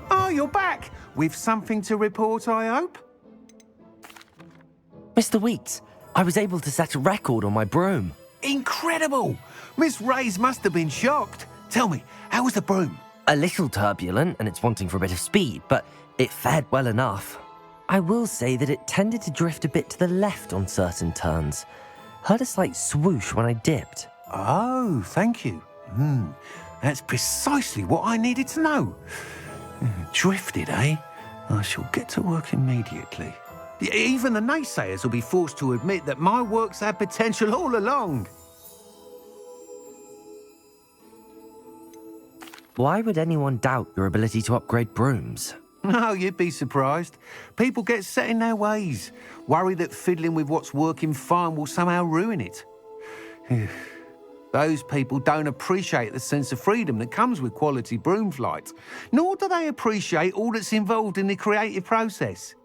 Oh, you're back! With something to report, I hope? Mr. Weeks, I was able to set a record on my broom. Incredible! Miss Reyes must have been shocked. Tell me, how was the broom? A little turbulent, and it's wanting for a bit of speed, but it fared well enough. I will say that it tended to drift a bit to the left on certain turns. Heard a slight swoosh when I dipped. Oh, thank you. That's precisely what I needed to know. Drifted, eh? I shall get to work immediately. Even the naysayers will be forced to admit that my work's had potential all along. Why would anyone doubt your ability to upgrade brooms? No, you'd be surprised. People get set in their ways, worry that fiddling with what's working fine will somehow ruin it. Those people don't appreciate the sense of freedom that comes with quality broom flight, nor do they appreciate all that's involved in the creative process.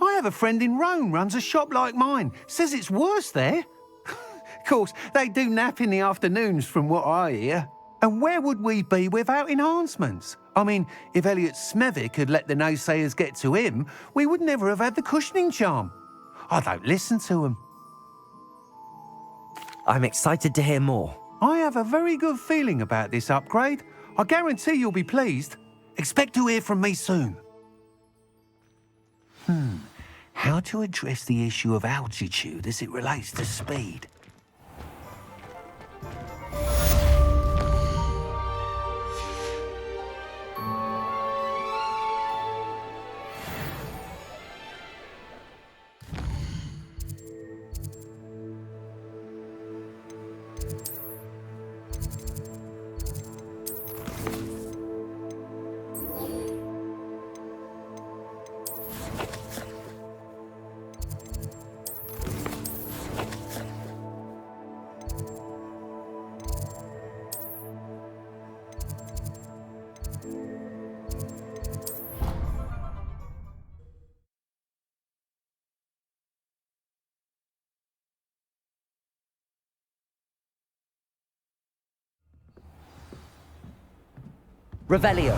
I have a friend in Rome runs a shop like mine, says it's worse there. Of course, they do nap in the afternoons from what I hear. And where would we be without enhancements? I mean, if Elliot Smethwick had let the naysayers get to him, we would never have had the cushioning charm. I don't listen to them. I'm excited to hear more. I have a very good feeling about this upgrade. I guarantee you'll be pleased. Expect to hear from me soon. How to address the issue of altitude as it relates to speed? Revelio.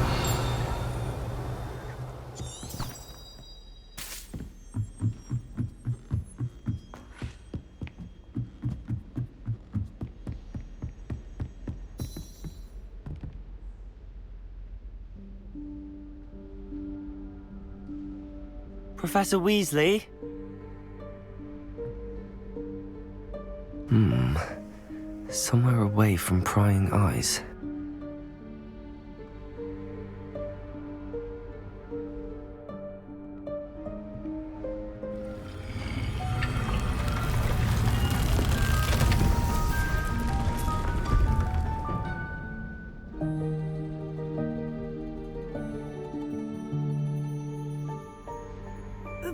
Professor Weasley? Somewhere away from prying eyes.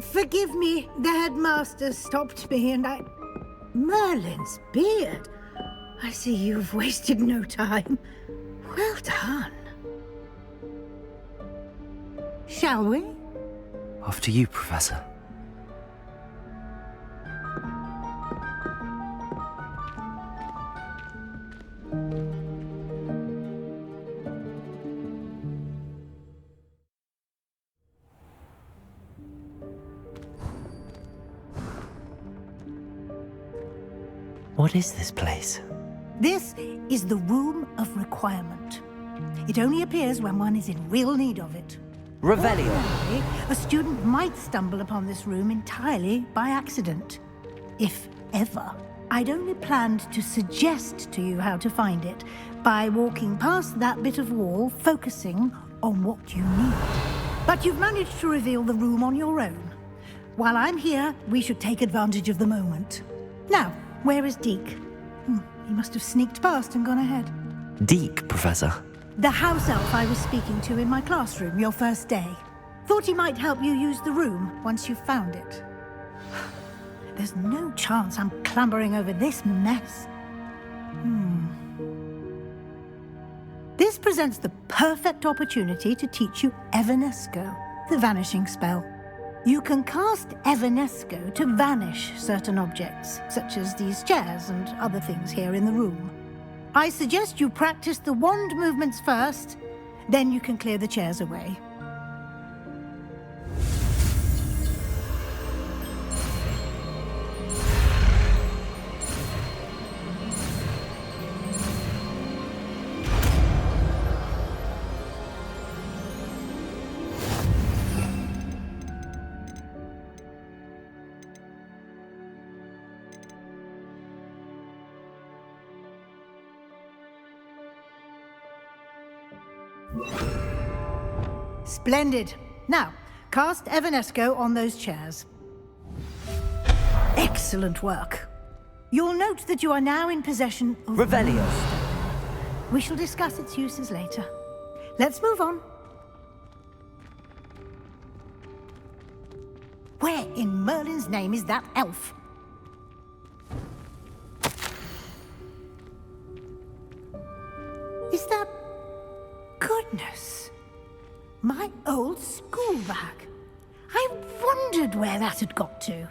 Forgive me, the headmaster stopped me and I... Merlin's beard. I see you've wasted no time. Well done. Shall we? After you, Professor. What is this place? This is the Room of Requirement. It only appears when one is in real need of it. Revelio. Ordinarily, a student might stumble upon this room entirely by accident. If ever. I'd only planned to suggest to you how to find it by walking past that bit of wall, focusing on what you need. But you've managed to reveal the room on your own. While I'm here, we should take advantage of the moment. Now, where is Deke? He must have sneaked past and gone ahead. Deke, Professor. The house elf I was speaking to in my classroom your first day. Thought he might help you use the room once you've found it. There's no chance I'm clambering over this mess. This presents the perfect opportunity to teach you Evanesco, the vanishing spell. You can cast Evanesco to vanish certain objects, such as these chairs and other things here in the room. I suggest you practice the wand movements first, then you can clear the chairs away. Splendid. Now, cast Evanesco on those chairs. Excellent work. You'll note that you are now in possession of... Revelio. We shall discuss its uses later. Let's move on. Where in Merlin's name is that elf? Is that... Goodness. My old school bag. I wondered where that had got to.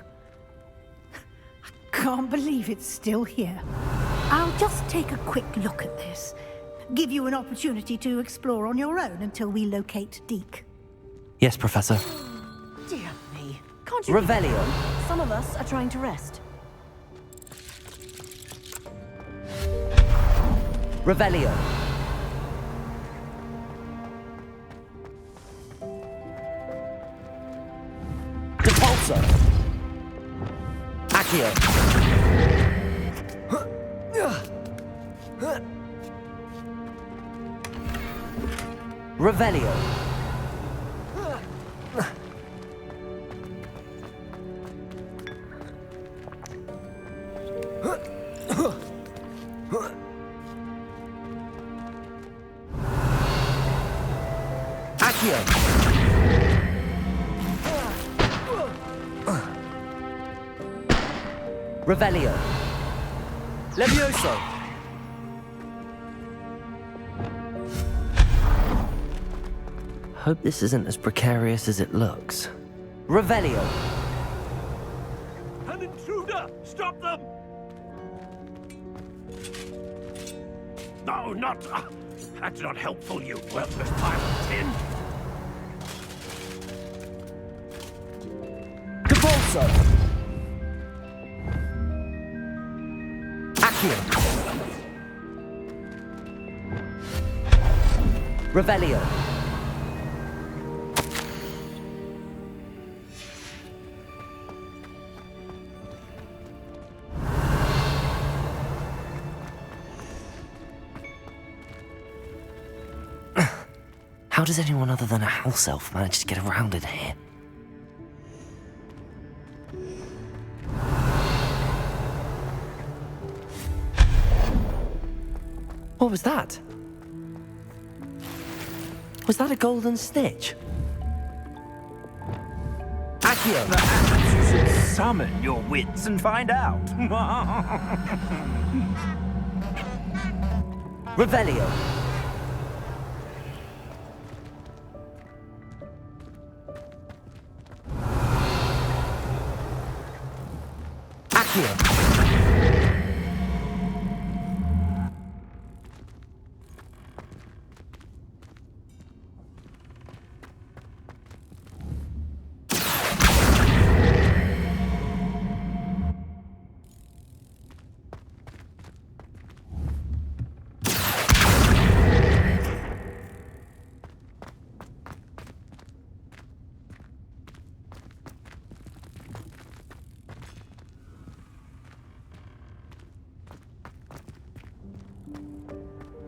I can't believe it's still here. I'll just take a quick look at this. Give you an opportunity to explore on your own until we locate Deke. Yes, Professor. Dear me. Can't you... Revelio. Some of us are trying to rest. Revelio. Depulso. Accio. Revelio. Accio. Revelio. Levioso. Hope this isn't as precarious as it looks. Revelio. An intruder! Stop them! No, not... that's not helpful, you worthless pile of tin. Depulso. Accio. Revelio. How does anyone other than a house elf manage to get around in here? What was that? Was that a golden snitch? Accio. Perhaps you should summon your wits and find out. Revelio. Accio.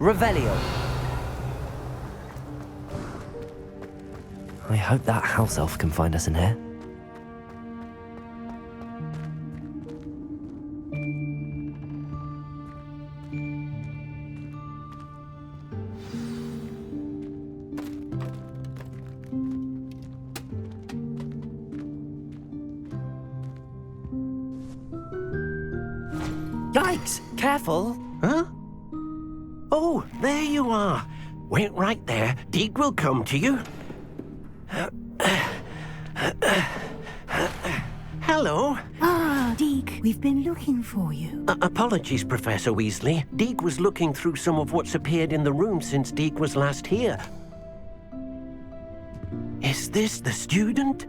Revelio. I hope that house elf can find us in here. Yikes! Careful! Huh? Oh, there you are. Wait right there. Deke will come to you. Hello. Ah, Deke, we've been looking for you. Apologies, Professor Weasley. Deke was looking through some of what's appeared in the room since Deke was last here. Is this the student?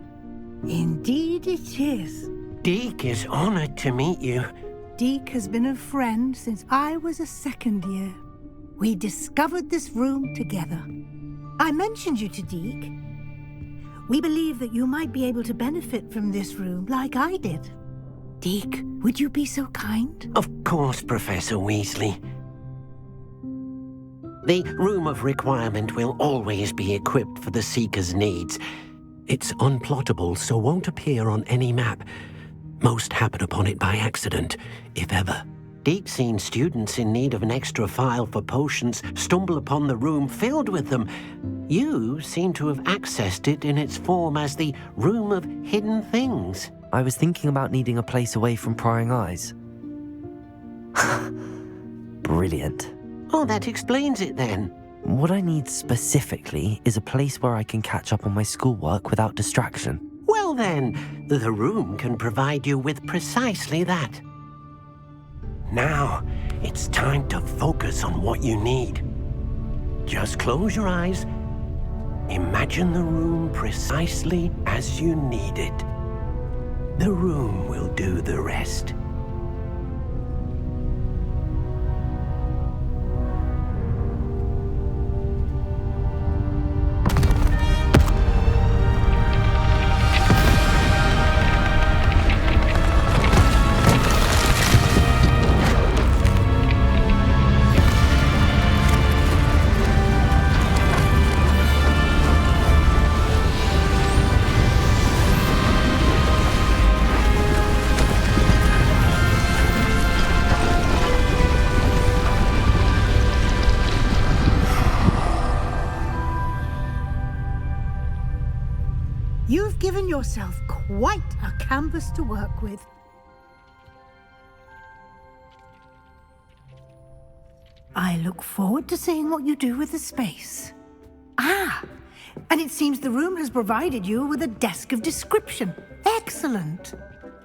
Indeed it is. Deke is honored to meet you. Deke has been a friend since I was a second year. We discovered this room together. I mentioned you to Deke. We believe that you might be able to benefit from this room like I did. Deke, would you be so kind? Of course, Professor Weasley. The Room of Requirement will always be equipped for the Seeker's needs. It's unplottable, so won't appear on any map. Most happen upon it by accident, if ever. Deke's seen students in need of an extra file for potions stumble upon the room filled with them. You seem to have accessed it in its form as the Room of Hidden Things. I was thinking about needing a place away from prying eyes. Brilliant. Oh, that explains it then. What I need specifically is a place where I can catch up on my schoolwork without distraction. Well then, the room can provide you with precisely that. Now, it's time to focus on what you need. Just close your eyes. Imagine the room precisely as you need it. The room will do the rest. You've given yourself quite a canvas to work with. I look forward to seeing what you do with the space. Ah, and it seems the room has provided you with a desk of description. Excellent.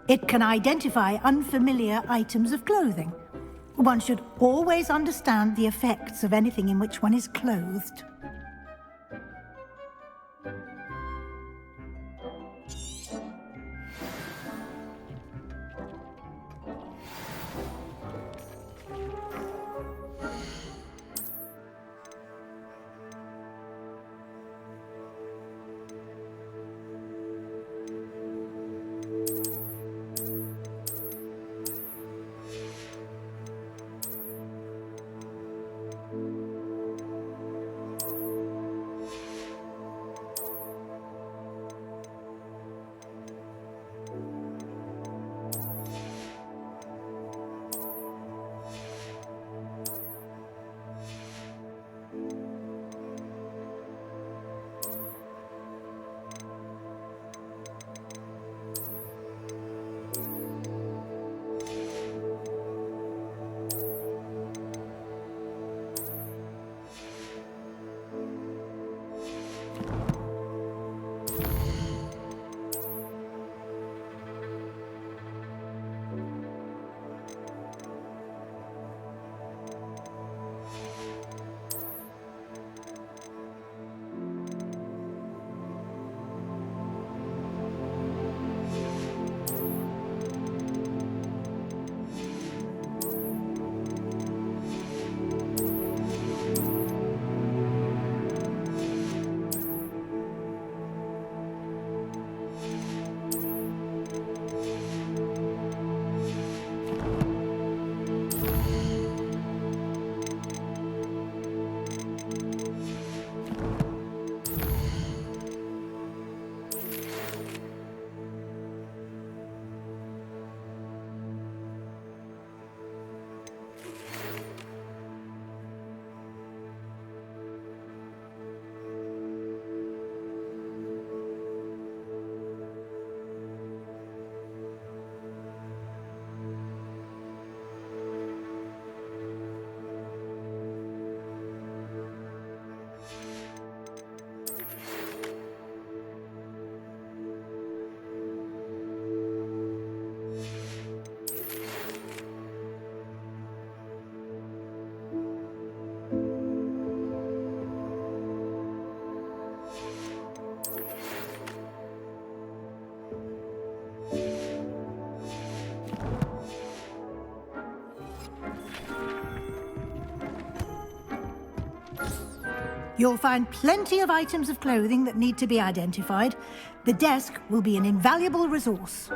It can identify unfamiliar items of clothing. One should always understand the effects of anything in which one is clothed. You'll find plenty of items of clothing that need to be identified. The desk will be an invaluable resource.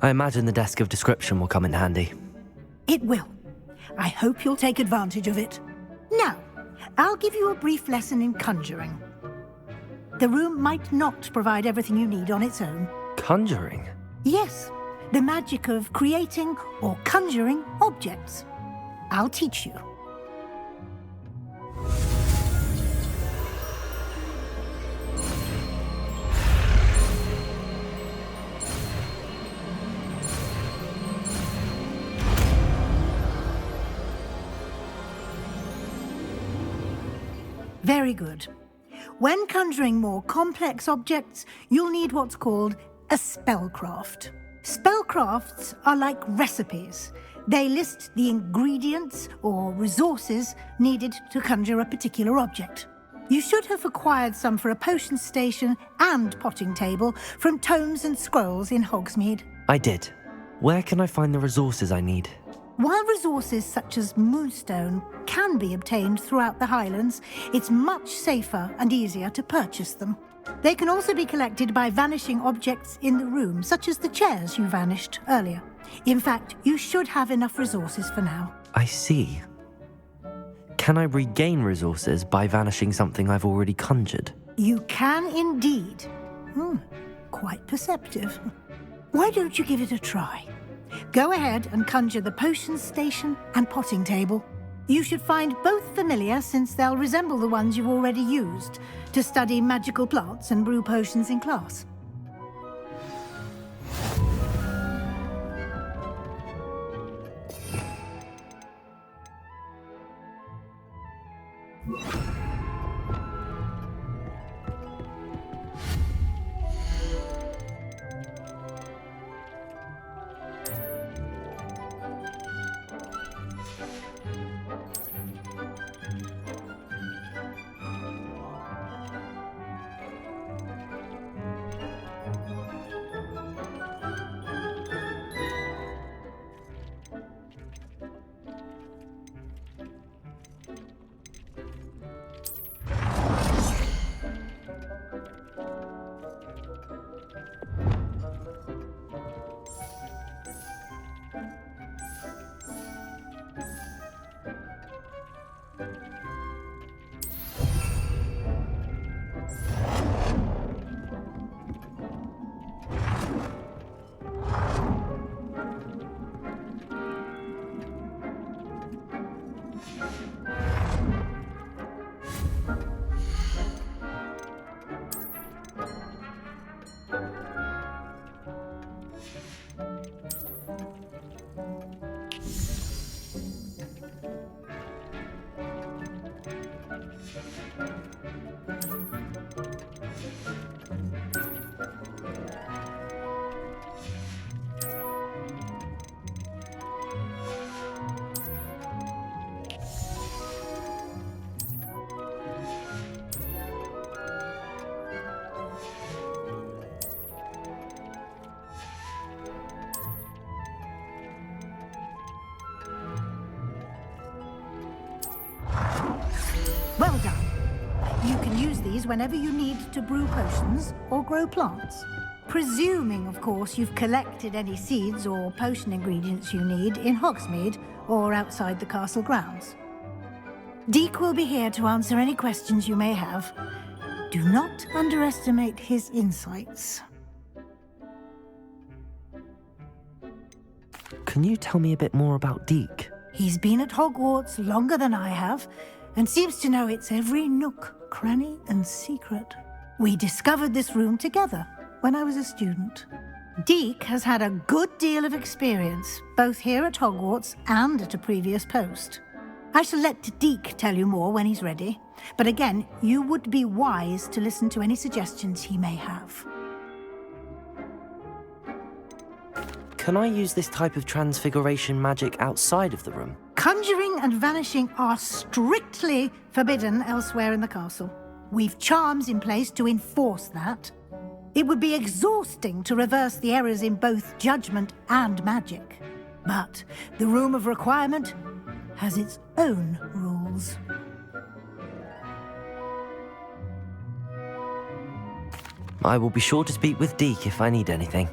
I imagine the desk of description will come in handy. It will. I hope you'll take advantage of it. Now, I'll give you a brief lesson in conjuring. The room might not provide everything you need on its own. Conjuring? Yes, the magic of creating or conjuring objects. I'll teach you. Very good. When conjuring more complex objects, you'll need what's called a spellcraft. Spellcrafts are like recipes. They list the ingredients or resources needed to conjure a particular object. You should have acquired some for a potion station and potting table from tomes and scrolls in Hogsmeade. I did. Where can I find the resources I need? While resources such as moonstone can be obtained throughout the Highlands, it's much safer and easier to purchase them. They can also be collected by vanishing objects in the room, such as the chairs you vanished earlier. In fact, you should have enough resources for now. I see. Can I regain resources by vanishing something I've already conjured? You can indeed. Quite perceptive. Why don't you give it a try? Go ahead and conjure the potion station and potting table. You should find both familiar, since they'll resemble the ones you've already used to study magical plants and brew potions in class. Well done. You can use these whenever you need to brew potions or grow plants. Presuming, of course, you've collected any seeds or potion ingredients you need in Hogsmeade or outside the castle grounds. Deek will be here to answer any questions you may have. Do not underestimate his insights. Can you tell me a bit more about Deek? He's been at Hogwarts longer than I have, and seems to know its every nook, cranny, and secret. We discovered this room together when I was a student. Deek has had a good deal of experience, both here at Hogwarts and at a previous post. I shall let Deek tell you more when he's ready, but again, you would be wise to listen to any suggestions he may have. Can I use this type of transfiguration magic outside of the room? Conjuring and vanishing are strictly forbidden elsewhere in the castle. We've charms in place to enforce that. It would be exhausting to reverse the errors in both judgment and magic. But the Room of Requirement has its own rules. walls. I will be sure to speak with Deke if I need anything.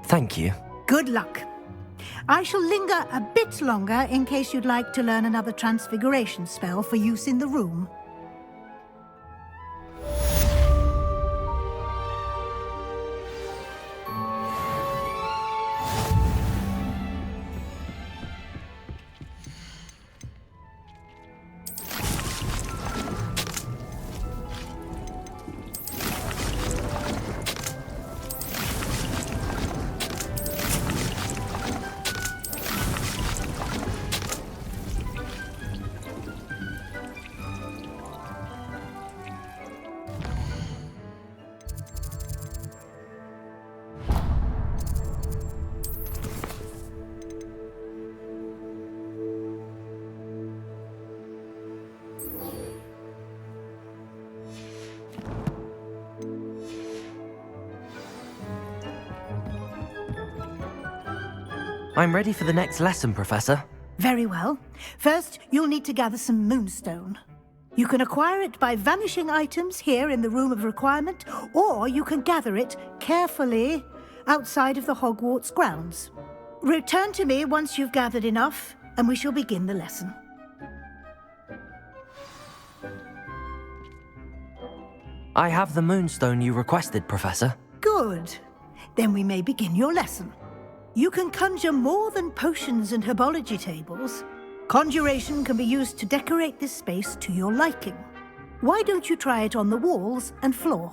Thank you. Good luck. I shall linger a bit longer in case you'd like to learn another transfiguration spell for use in the room. I'm ready for the next lesson, Professor. Very well. First, you'll need to gather some moonstone. You can acquire it by vanishing items here in the Room of Requirement, or you can gather it carefully outside of the Hogwarts grounds. Return to me once you've gathered enough, and we shall begin the lesson. I have the moonstone you requested, Professor. Good. Then we may begin your lesson. You can conjure more than potions and herbology tables. Conjuration can be used to decorate this space to your liking. Why don't you try it on the walls and floor?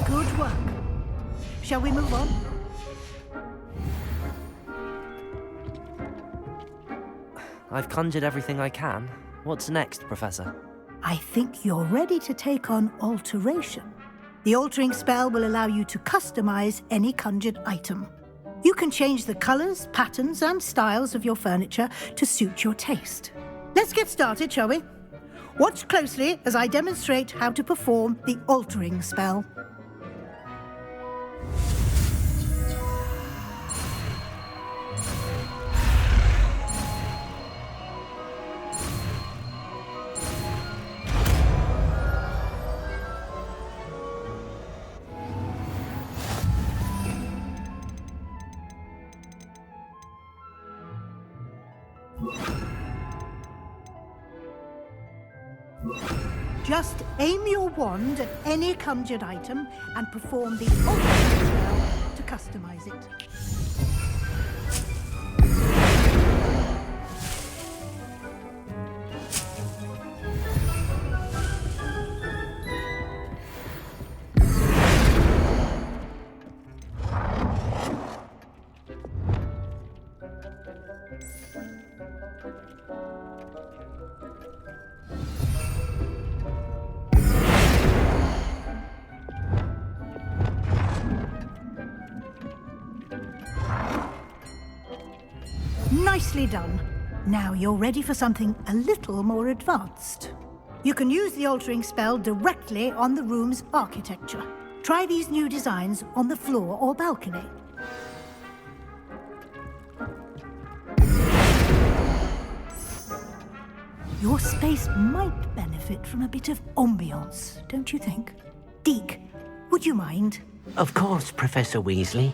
Good work. Shall we move on? I've conjured everything I can. What's next, Professor? I think you're ready to take on alteration. The altering spell will allow you to customize any conjured item. You can change the colors, patterns, and styles of your furniture to suit your taste. Let's get started, shall we? Watch closely as I demonstrate how to perform the altering spell. Just aim your wand at any conjured item and perform the altering spell to customize it. Nicely done. Now you're ready for something a little more advanced. You can use the altering spell directly on the room's architecture. Try these new designs on the floor or balcony. Your space might benefit from a bit of ambiance, don't you think? Deke, would you mind? Of course, Professor Weasley.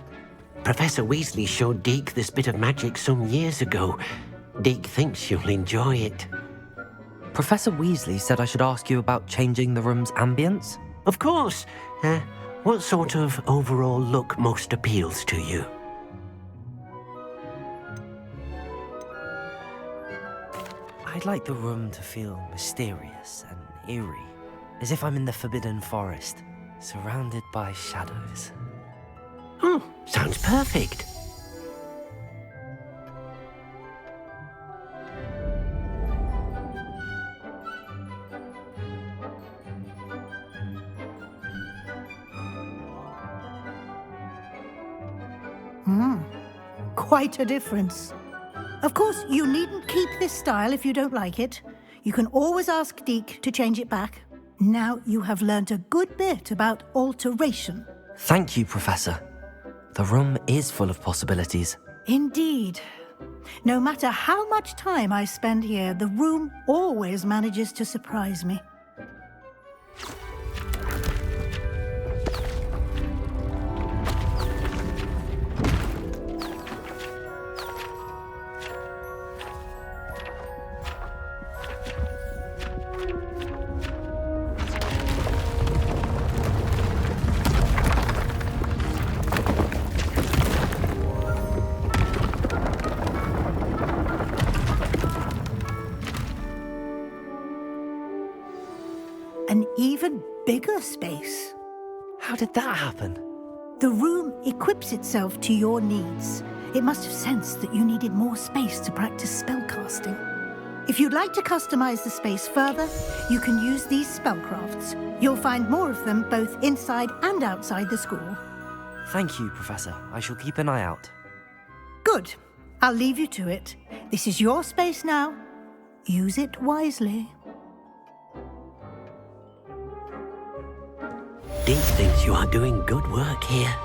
Professor Weasley showed Deke this bit of magic some years ago. Deke thinks you'll enjoy it. Professor Weasley said I should ask you about changing the room's ambience? Of course. What sort of overall look most appeals to you? I'd like the room to feel mysterious and eerie, as if I'm in the Forbidden Forest, surrounded by shadows. Oh, sounds perfect. Quite a difference. Of course, you needn't keep this style if you don't like it. You can always ask Deke to change it back. Now you have learned a good bit about alteration. Thank you, Professor. The room is full of possibilities. Indeed. No matter how much time I spend here, the room always manages to surprise me. An even bigger space. How did that happen? The room equips itself to your needs. It must have sensed that you needed more space to practice spellcasting. If you'd like to customize the space further, you can use these spellcrafts. You'll find more of them both inside and outside the school. Thank you, Professor. I shall keep an eye out. Good. I'll leave you to it. This is your space now. Use it wisely. Deke thinks you are doing good work here.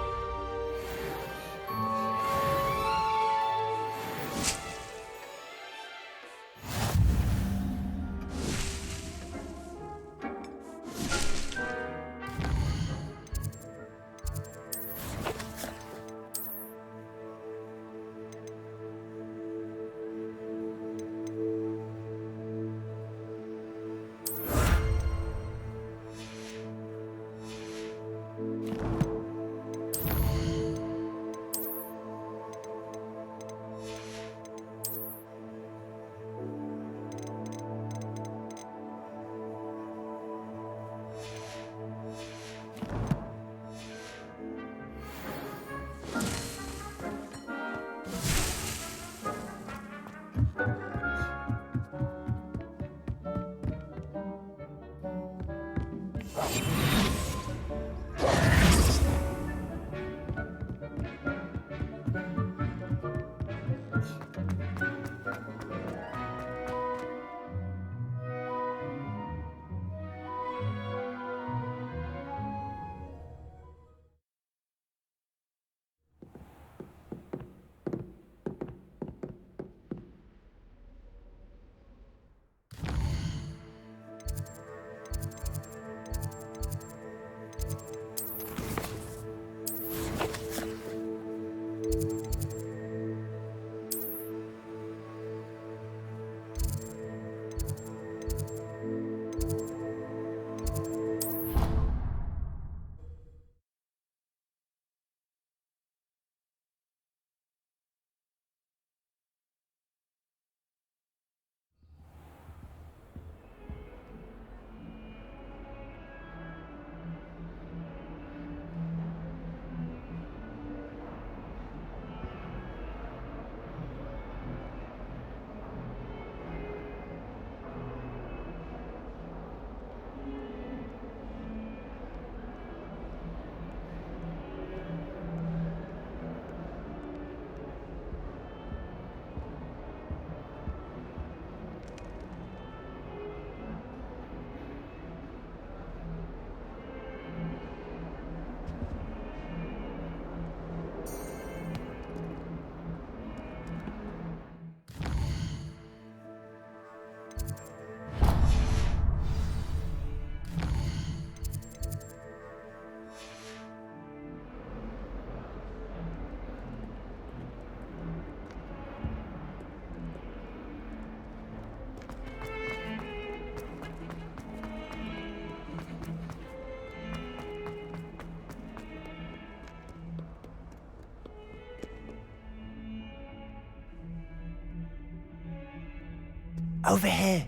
Over here.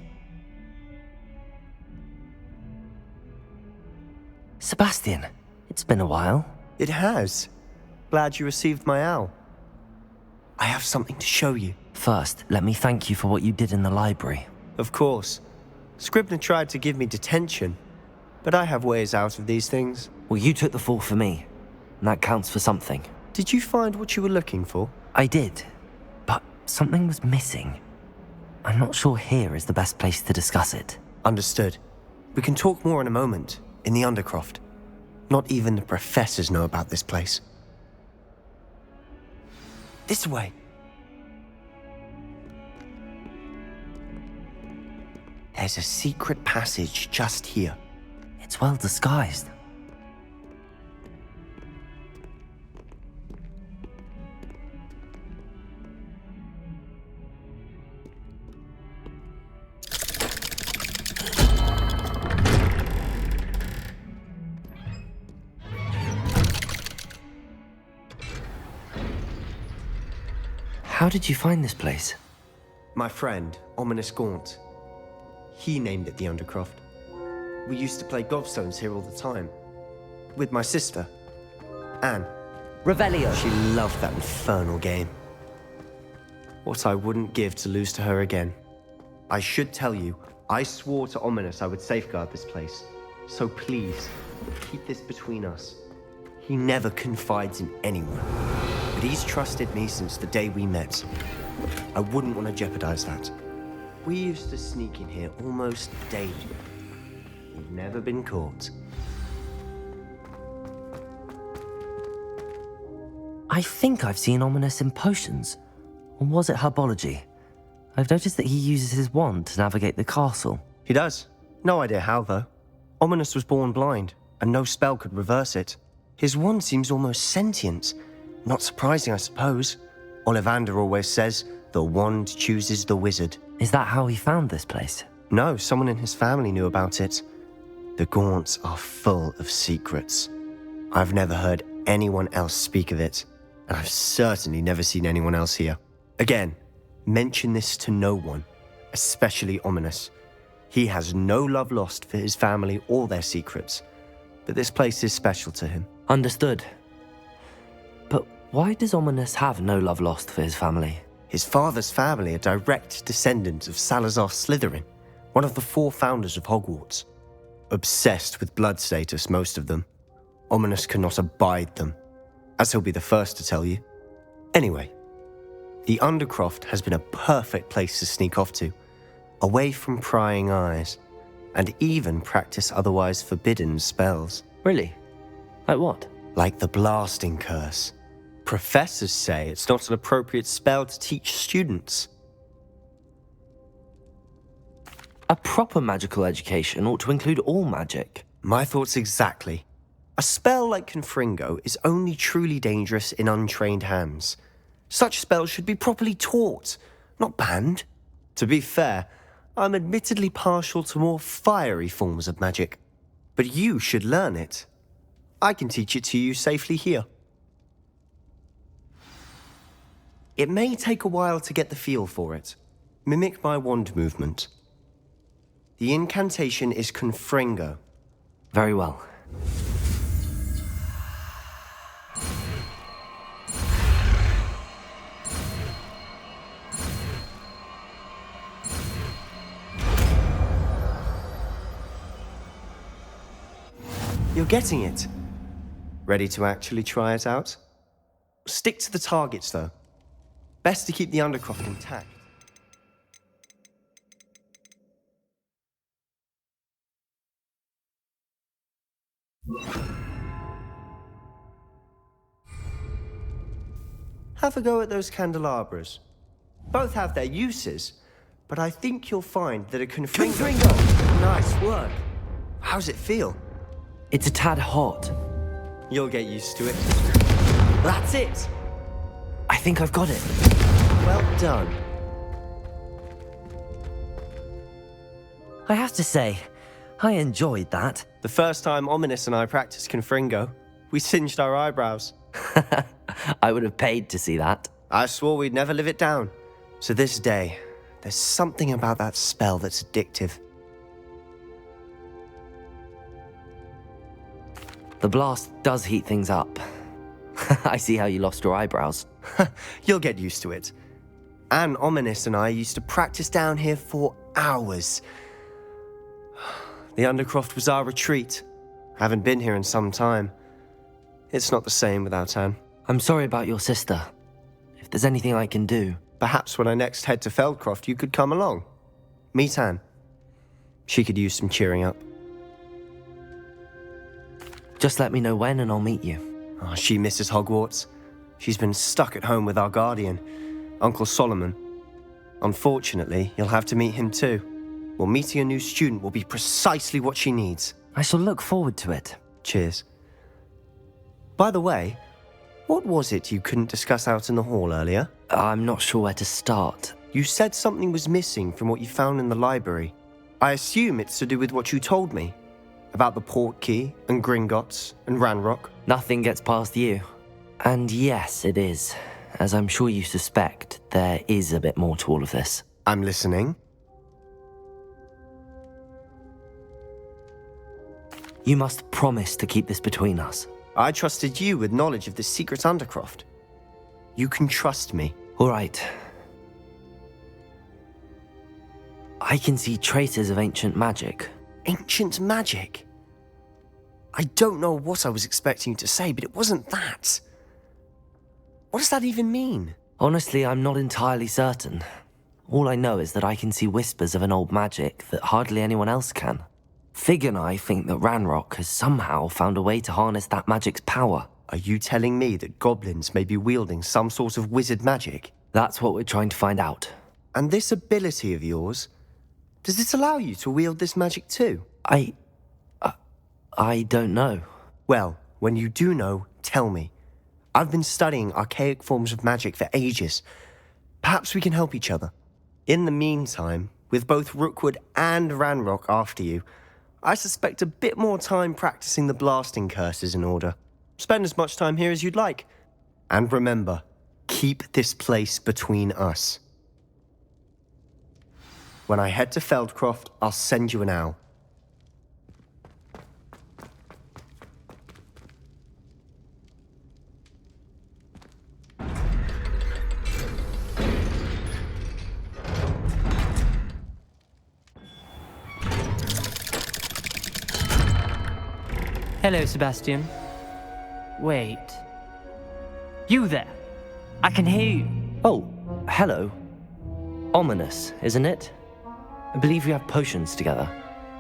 Sebastian, it's been a while. It has. Glad you received my owl. I have something to show you. First, let me thank you for what you did in the library. Of course. Scribner tried to give me detention, but I have ways out of these things. Well, you took the fall for me, and that counts for something. Did you find what you were looking for? I did, but something was missing. I'm not sure here is the best place to discuss it. Understood. We can talk more in a moment, in the Undercroft. Not even the professors know about this place. This way. There's a secret passage just here. It's well disguised. How did you find this place? My friend, Ominous Gaunt. He named it the Undercroft. We used to play gobstones here all the time. With my sister, Anne. Revelio. She loved that infernal game. What I wouldn't give to lose to her again. I should tell you, I swore to Ominous I would safeguard this place. So please, keep this between us. He never confides in anyone. But he's trusted me since the day we met. I wouldn't want to jeopardize that. We used to sneak in here almost daily. We've never been caught. I think I've seen Ominous in potions. Or was it herbology? I've noticed that he uses his wand to navigate the castle. He does. No idea how, though. Ominous was born blind, and no spell could reverse it. His wand seems almost sentient. Not surprising, I suppose. Ollivander always says, the wand chooses the wizard. Is that how he found this place? No, someone in his family knew about it. The Gaunts are full of secrets. I've never heard anyone else speak of it, and I've certainly never seen anyone else here. Again, mention this to no one, especially Ominous. He has no love lost for his family or their secrets, but this place is special to him. Understood. But why does Ominous have no love lost for his family? His father's family are direct descendants of Salazar Slytherin, one of the 4 founders of Hogwarts. Obsessed with blood status, most of them. Ominous cannot abide them, as he'll be the first to tell you. Anyway, the Undercroft has been a perfect place to sneak off to, away from prying eyes, and even practice otherwise forbidden spells. Really? Like what? Like the blasting curse. Professors say it's not an appropriate spell to teach students. A proper magical education ought to include all magic. My thoughts exactly. A spell like Confringo is only truly dangerous in untrained hands. Such spells should be properly taught, not banned. To be fair, I'm admittedly partial to more fiery forms of magic. But you should learn it. I can teach it to you safely here. It may take a while to get the feel for it. Mimic my wand movement. The incantation is Confringo. Very well. You're getting it. Ready to actually try it out? Stick to the targets, though. Best to keep the Undercroft intact. Have a go at those candelabras. Both have their uses, but I think you'll find that a Confringo... Nice work. How's it feel? It's a tad hot. You'll get used to it. That's it! I think I've got it. Well done. I have to say, I enjoyed that. The first time Ominous and I practiced Confringo, we singed our eyebrows. I would have paid to see that. I swore we'd never live it down. To this day, There's something about that spell that's addictive. The blast does heat things up. I see how you lost your eyebrows. You'll get used to it. Anne Ominous and I used to practice down here for hours. The Undercroft was our retreat. Haven't been here in some time. It's not the same without Anne. I'm sorry about your sister. If there's anything I can do... Perhaps when I next head to Feldcroft, you could come along. Meet Anne. She could use some cheering up. Just let me know when and I'll meet you. Oh, she misses Hogwarts. She's been stuck at home with our guardian, Uncle Solomon. Unfortunately, you'll have to meet him too. Well, meeting a new student will be precisely what she needs. I shall look forward to it. Cheers. By the way, what was it you couldn't discuss out in the hall earlier? I'm not sure where to start. You said something was missing from what you found in the library. I assume it's to do with what you told me. About the Portkey, and Gringotts, and Ranrock. Nothing gets past you. And yes, it is. As I'm sure you suspect, there is a bit more to all of this. I'm listening. You must promise to keep this between us. I trusted you with knowledge of the secret Undercroft. You can trust me. All right. I can see traces of ancient magic. Ancient magic? I don't know what I was expecting you to say, but it wasn't that. What does that even mean? Honestly, I'm not entirely certain. All I know is that I can see whispers of an old magic that hardly anyone else can. Fig and I think that Ranrock has somehow found a way to harness that magic's power. Are you telling me that goblins may be wielding some sort of wizard magic? That's what we're trying to find out. And this ability of yours, does it allow you to wield this magic too? I don't know. Well, when you do know, tell me. I've been studying archaic forms of magic for ages. Perhaps we can help each other. In the meantime, with both Rookwood and Ranrock after you, I suspect a bit more time practicing the blasting curse is in order. Spend as much time here as you'd like. And remember, keep this place between us. When I head to Feldcroft, I'll send you an owl. Hello, Sebastian. Wait. You there? I can hear you. Oh, hello. Ominous, isn't it? I believe we have potions together.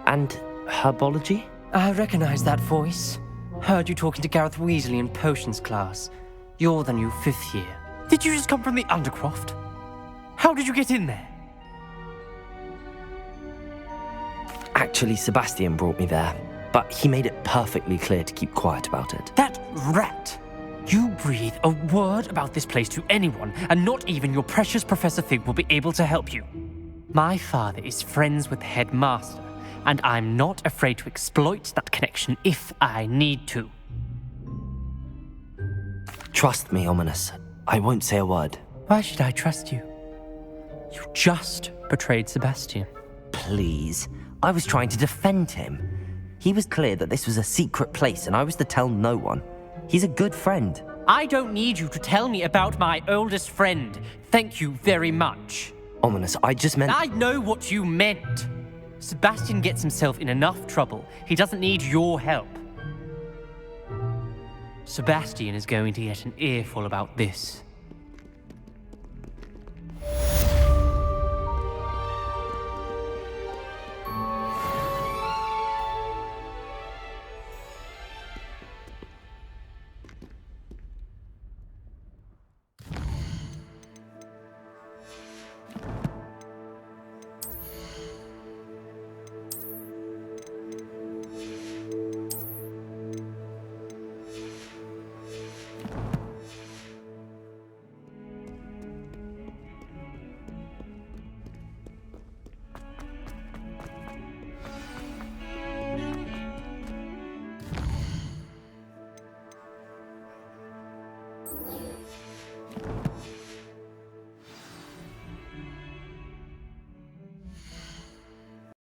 And herbology? I recognize that voice. Heard you talking to Gareth Weasley in potions class. You're the new 5th year. Did you just come from the Undercroft? How did you get in there? Actually, Sebastian brought me there. But he made it perfectly clear to keep quiet about it. That rat! You breathe a word about this place to anyone, and not even your precious Professor Fig will be able to help you. My father is friends with the headmaster, and I'm not afraid to exploit that connection if I need to. Trust me, Ominous. I won't say a word. Why should I trust you? You just betrayed Sebastian. Please. I was trying to defend him. He was clear that this was a secret place and I was to tell no one. He's a good friend. I don't need you to tell me about my oldest friend. Thank you very much. Ominous, I just meant... I know what you meant. Sebastian gets himself in enough trouble. He doesn't need your help. Sebastian is going to get an earful about this.